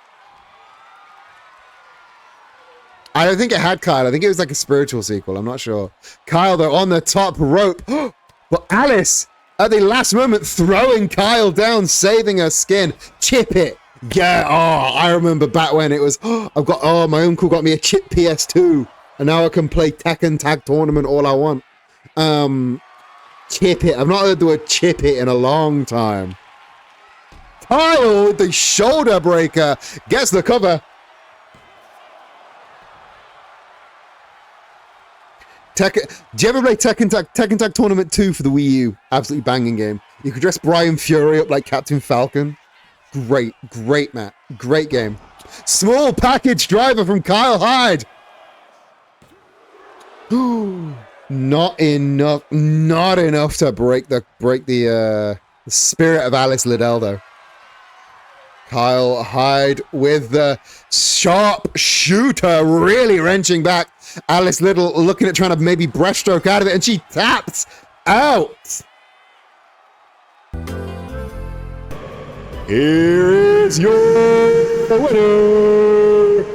I don't think it had Kyle. I think it was like a spiritual sequel. I'm not sure. Kyle, though, on the top rope. But Alice, at the last moment, throwing Kyle down, saving her skin. Chip it. Yeah, I remember back when it was, my uncle got me a chip PS2. And now I can play Tekken Tag Tournament all I want. Chip it. I've not heard the word chip it in a long time. Kyle with the shoulder breaker gets the cover. Do you ever play Tekken Tag Tournament 2 for the Wii U? Absolutely banging game. You could dress Brian Fury up like Captain Falcon. Great, Matt. Great game. Small package driver from Kyle Hyde. Not enough to break the spirit of Alice Liddell, though. Kyle Hyde with the sharp shooter, really wrenching back. Alice Liddell looking at trying to maybe breaststroke out of it, and she taps out.
Here is your winner,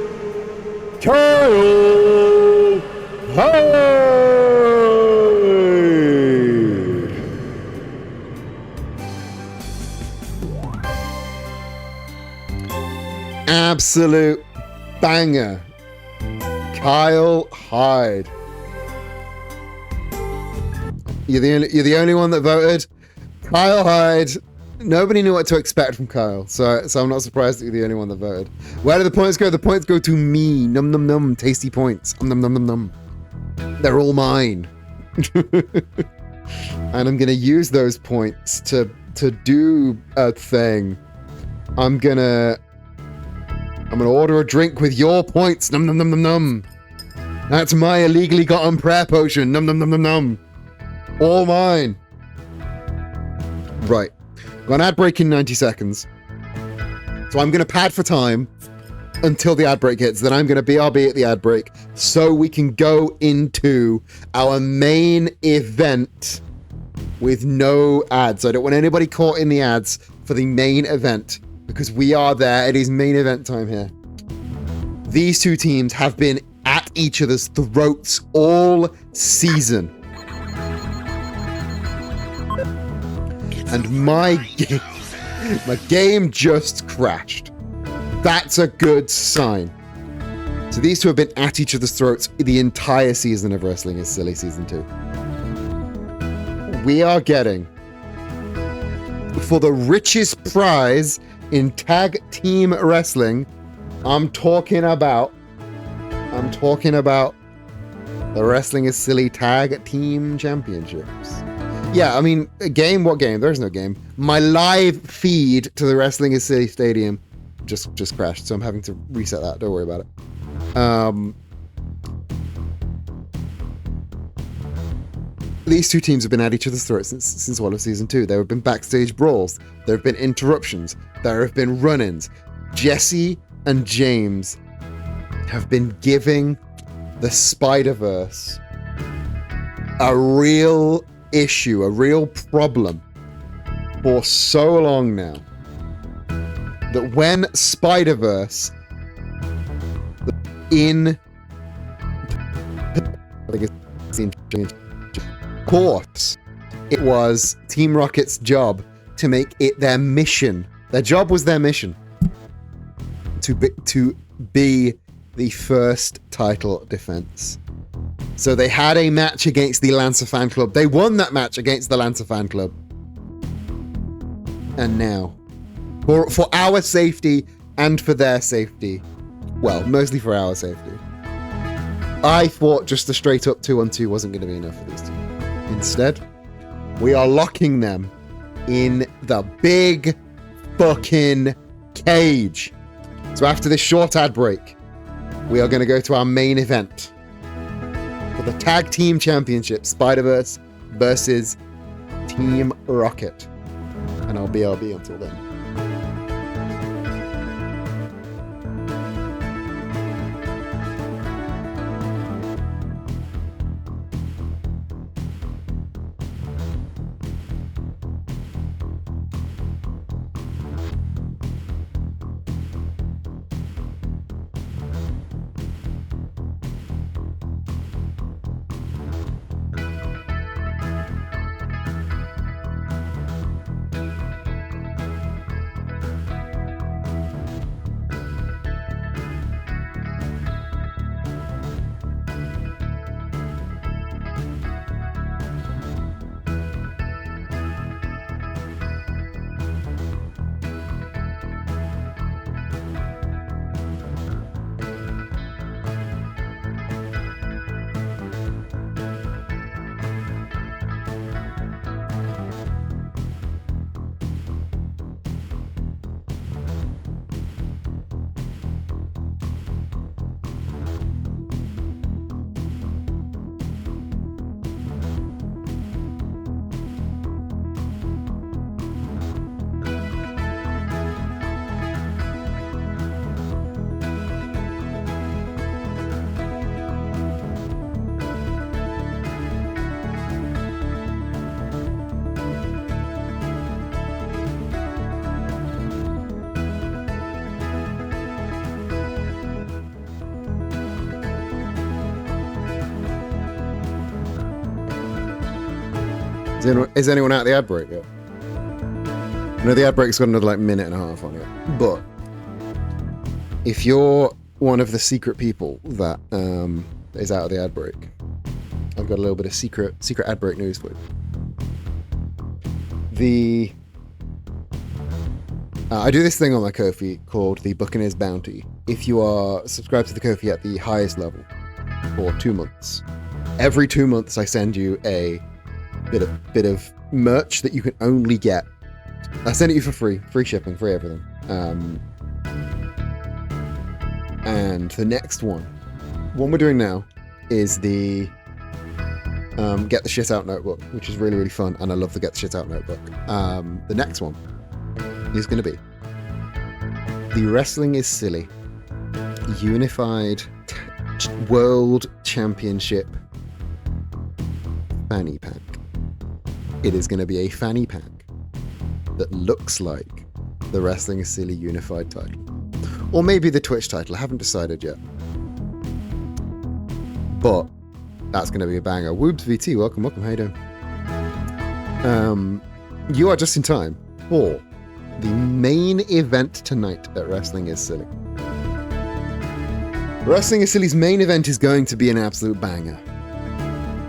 Kyle Hyde.
Absolute banger. Kyle Hyde. You're the only one that voted. Kyle Hyde. Nobody knew what to expect from Kyle, so I'm not surprised that you're the only one that voted. Where do the points go? The points go to me. Num num num. Tasty points. Num num num num. They're all mine. And I'm gonna use those points to do a thing. I'm gonna order a drink with your points. Num num num num num. That's my illegally gotten prayer potion. Num num num num num. All mine. Right. Got an ad break in 90 seconds. So I'm gonna pad for time until the ad break hits. Then I'm gonna BRB at the ad break so we can go into our main event with no ads. I don't want anybody caught in the ads for the main event, because we are there. It is main event time here. These two teams have been at each other's throats all season. And my game just crashed. That's a good sign. So these two have been at each other's throats the entire season of Wrestling is Silly Season 2. We are getting, for the richest prize in tag team wrestling, I'm talking about I'm talking about the Wrestling is Silly Tag Team Championships. Yeah, I mean, a game? What game? There's no game. My live feed to the Wrestling is Silly Stadium just crashed, so I'm having to reset that. Don't worry about it. These two teams have been at each other's throats since all of season 2. There have been backstage brawls. There have been interruptions. There have been run-ins. Jesse and James have been giving the Spider-Verse a real issue, a real problem for so long now that when Spider-Verse in course, it was Team Rocket's job to make it their mission. Their job was their mission to be the first title defense. So they had a match against the Lancer fan club. They won that match against the Lancer fan club. And now, for our safety and for their safety, well, mostly for our safety, I thought just a straight up 2-on-2 wasn't going to be enough for these two. Instead, we are locking them in the big fucking cage. So after this short ad break, we are going to go to our main event for the Tag Team Championship, Spider-Verse versus Team Rocket. And I'll BRB until then. Is anyone out of the ad break yet? No, the ad break's got another minute and a half on it. But if you're one of the secret people that is out of the ad break, I've got a little bit of secret ad break news for you. I do this thing on my Ko-fi called the Buccaneers Bounty. If you are subscribed to the Ko-fi at the highest level for 2 months, every 2 months I send you a bit of merch that you can only get. I send it you for free shipping, free everything. And the next one we're doing now is the Get the Shit Out notebook, which is really, really fun, and I love the Get the Shit Out notebook. The next one is going to be the Wrestling is Silly Unified World Championship fanny pack. It is going to be a fanny pack that looks like the Wrestling is Silly Unified title. Or maybe the Twitch title, I haven't decided yet. But that's going to be a banger. Woobs VT, welcome, how you doing? You are just in time for the main event tonight at Wrestling is Silly. Wrestling is Silly's main event is going to be an absolute banger.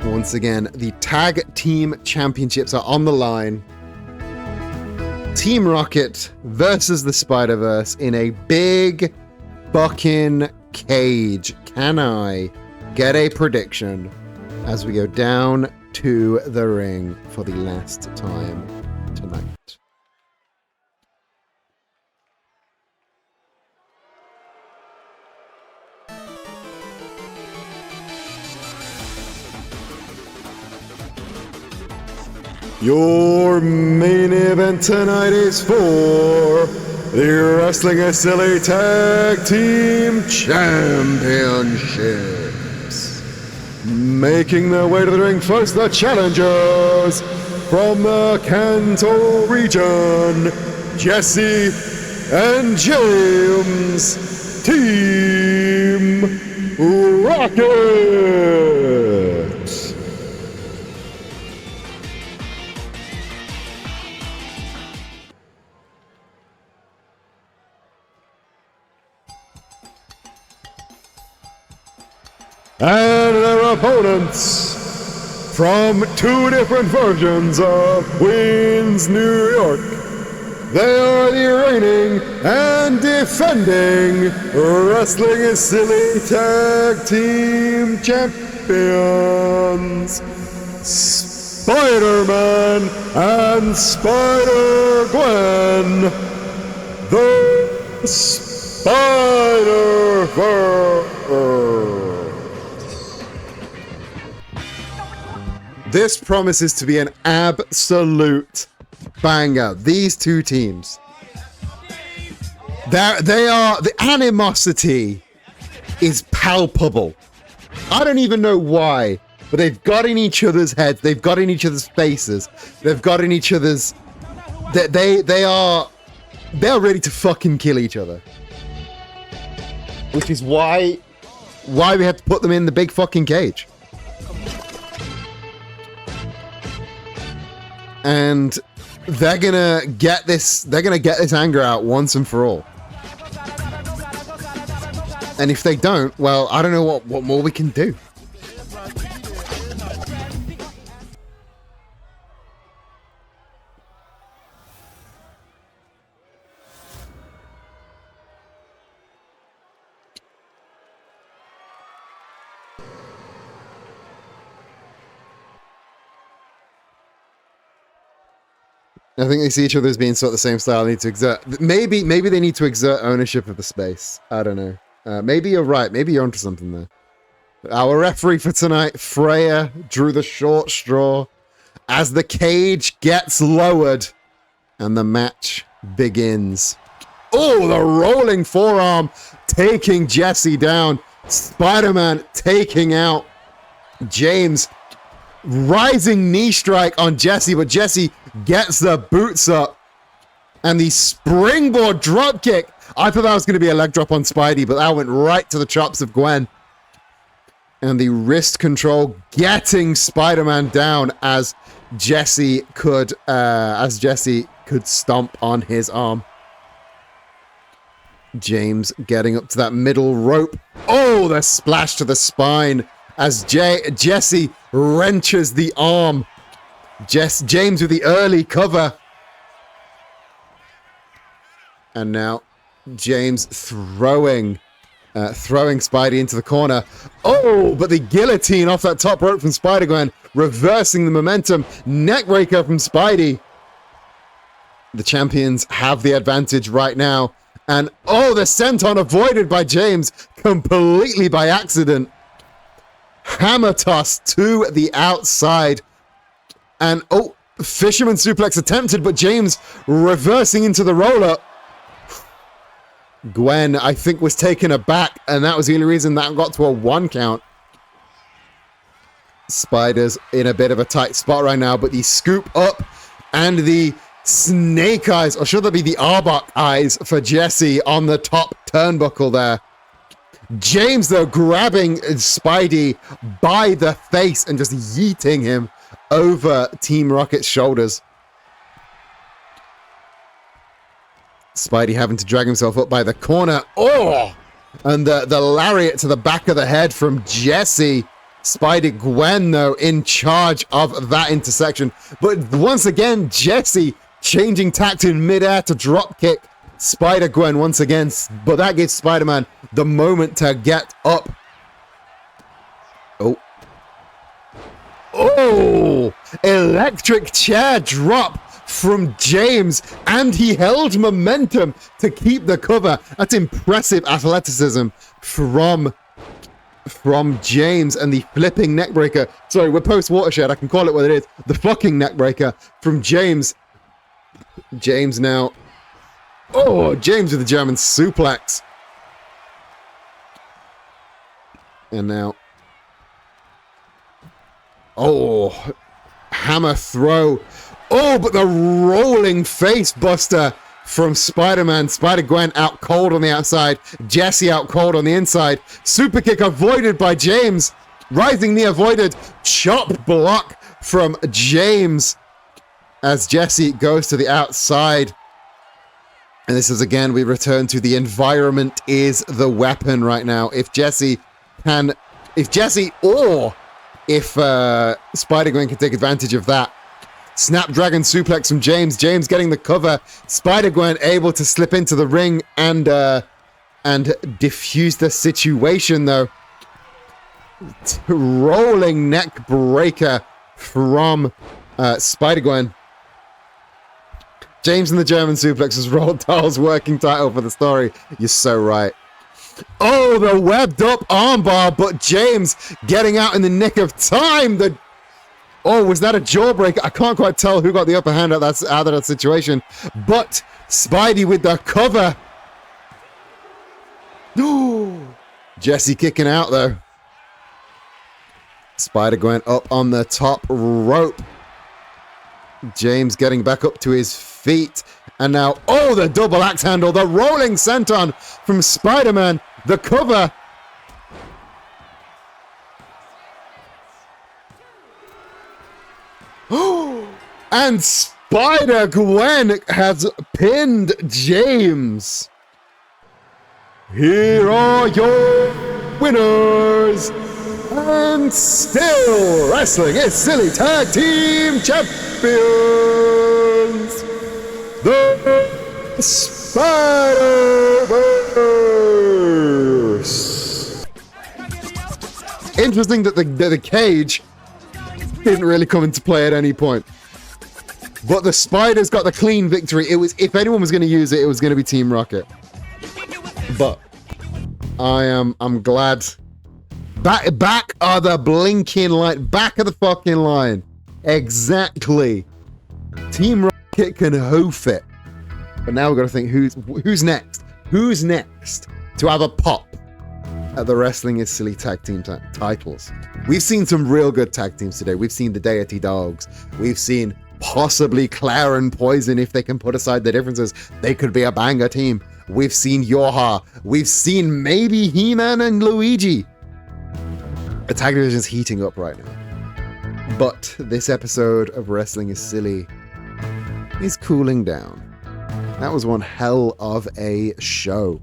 Once again, the Tag Team Championships are on the line. Team Rocket versus the Spider-Verse in a big fucking cage. Can I get a prediction as we go down to the ring for the last time tonight?
Your main event tonight is for the Wrestling is Silly Tag Team Championships. Making their way to the ring first, the challengers from the Kanto region, Jesse and James, Team Rocket. And their opponents from two different versions of Queens, New York. They are the reigning and defending Wrestling is Silly Tag Team Champions, Spider-Man and Spider-Gwen, the Spider-Verse.
This promises to be an absolute banger. These two teams. They are, the animosity is palpable. I don't even know why, but they've got in each other's heads. They've got in each other's faces. They've got in each other's, they're ready to fucking kill each other. Which is why we have to put them in the big fucking cage. And they're gonna get this anger out once and for all. And if they don't, well, I don't know what more we can do. I think they see each other as being sort of the same style. Need to exert. Maybe they need to exert ownership of the space. I don't know. Maybe you're right. Maybe you're onto something there. Our referee for tonight, Freya, drew the short straw as the cage gets lowered and the match begins. Oh, the rolling forearm taking Jesse down. Spider-Man taking out James. Rising knee strike on Jesse, but Jesse gets the boots up. And the springboard drop kick. I thought that was going to be a leg drop on Spidey, but that went right to the chops of Gwen. And the wrist control getting Spider-Man down as Jesse could stomp on his arm. James getting up to that middle rope. Oh, the splash to the spine as Jesse wrenches the arm. James with the early cover. And now James throwing Spidey into the corner. Oh, but the guillotine off that top rope from Spider-Gwen, reversing the momentum. Neckbreaker from Spidey. The champions have the advantage right now. And oh, the senton avoided by James completely by accident. Hammer toss to the outside. And oh, fisherman suplex attempted, but James reversing into the roll-up. Gwen, I think, was taken aback, and that was the only reason that got to a 1 count. Spider's in a bit of a tight spot right now, but the scoop up and the snake eyes, or should that be the Arbok eyes for Jesse on the top turnbuckle there. James, though, grabbing Spidey by the face and just yeeting him over Team Rocket's shoulders. Spidey having to drag himself up by the corner. Oh! And the lariat to the back of the head from Jesse. Spider-Gwen, though, in charge of that intersection. But once again, Jesse changing tact in midair to drop kick Spider-Gwen once again, but that gives Spider-Man the moment to get up. Oh. Oh! Electric chair drop from James, and he held momentum to keep the cover. That's impressive athleticism from James, and the flipping neckbreaker. Sorry, we're post-watershed. I can call it what it is. The fucking neckbreaker from James. James now. Oh, James with the German suplex. And now. Oh, hammer throw. Oh, but the rolling face buster from Spider-Man. Spider-Gwen out cold on the outside. Jesse out cold on the inside. Super kick avoided by James. Rising knee avoided. Chop block from James as Jesse goes to the outside. And this is again, we return to the environment is the weapon right now. If Jesse or if Spider-Gwen can take advantage of that. Snapdragon suplex from James. James getting the cover. Spider-Gwen able to slip into the ring and defuse the situation though. Rolling neck breaker from Spider-Gwen. James and the German suplex has rolled Dahl's working title for the story. You're so right. Oh, the webbed up armbar, but James getting out in the nick of time. Oh, was that a jawbreaker? I can't quite tell who got the upper hand out of that situation. But Spidey with the cover. Jesse kicking out though. Spider-Gwen up on the top rope. James getting back up to his feet. And now, oh, the double axe handle. The rolling senton from Spider-Man. The cover. And Spider-Gwen has pinned James. Here are your winners. And still wrestling is Silly Tag Team Champions. The Spider-Verse. Interesting that the cage didn't really come into play at any point. But the Spiders got the clean victory. It was, if anyone was going to use it, it was going to be Team Rocket. But I'm glad. Back are the blinking light. Back of the fucking line. Exactly. Team Rocket can hoof it. But now we've got to think who's next? Who's next to have a pop at the Wrestling is Silly Tag Team titles? We've seen some real good tag teams today. We've seen the Deity Dogs. We've seen possibly Claire and Poison. If they can put aside the differences, they could be a banger team. We've seen Yoha. We've seen maybe He-Man and Luigi. The tag division is heating up right now. But this episode of Wrestling is Silly is cooling down. That was one hell of a show.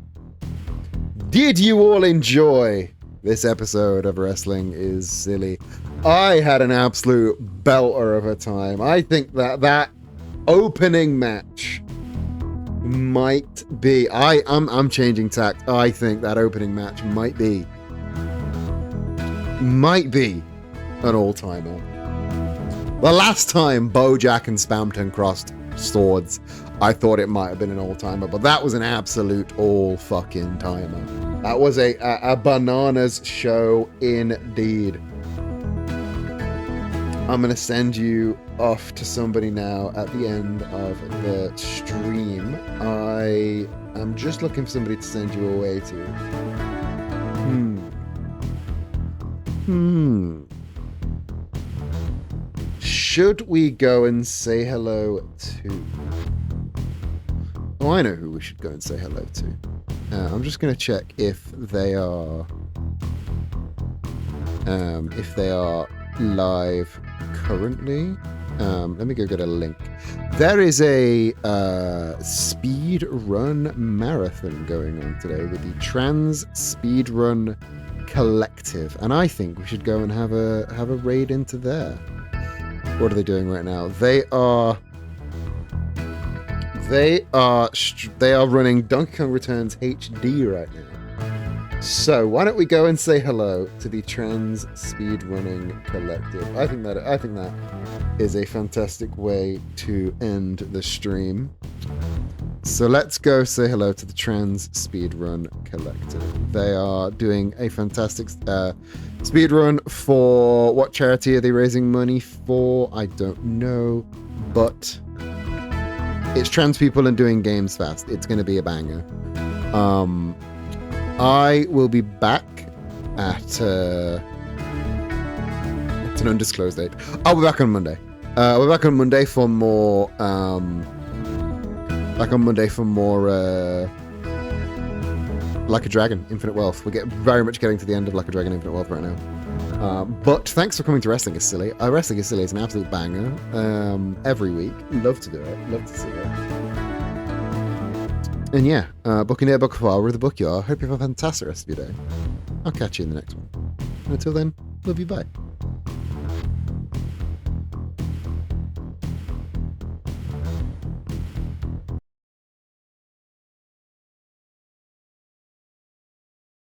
Did you all enjoy this episode of Wrestling is Silly? I had an absolute belter of a time. I think that opening match might be... I'm changing tact. I think that opening match might be an all-timer. The last time Bojack and Spamton crossed swords, I thought it might have been an all-timer, but that was an absolute all-fucking-timer. That was a bananas show indeed. I'm going to send you off to somebody now at the end of the stream. I am just looking for somebody to send you away to. Should we go and say hello to... Oh, I know who we should go and say hello to. I'm just going to check if they are live currently. Let me go get a link. There is a speed run marathon going on today with the Trans Speed Run Collective, and I think we should go and have a raid into there. What are they doing right now? They are They are running Donkey Kong Returns HD right now. So why don't we go and say hello to the Trans Speedrunning Collective? I think that is a fantastic way to end the stream. So let's go say hello to the Trans Speedrun Collective. They are doing a fantastic speedrun for what charity are they raising money for? I don't know, but it's trans people and doing games fast. It's going to be a banger. I will be back at an undisclosed date. I'll be back on Monday. We're back on Monday for more. Like a Dragon Infinite Wealth. We're very much getting to the end of Like a Dragon Infinite Wealth right now. But thanks for coming to Wrestling is Silly. Wrestling is Silly is an absolute banger. Every week. Love to do it. Love to see it. And yeah, book in there, book far, wherever the book you are. Hope you have a fantastic rest of your day. I'll catch you in the next one. And until then, love you, bye.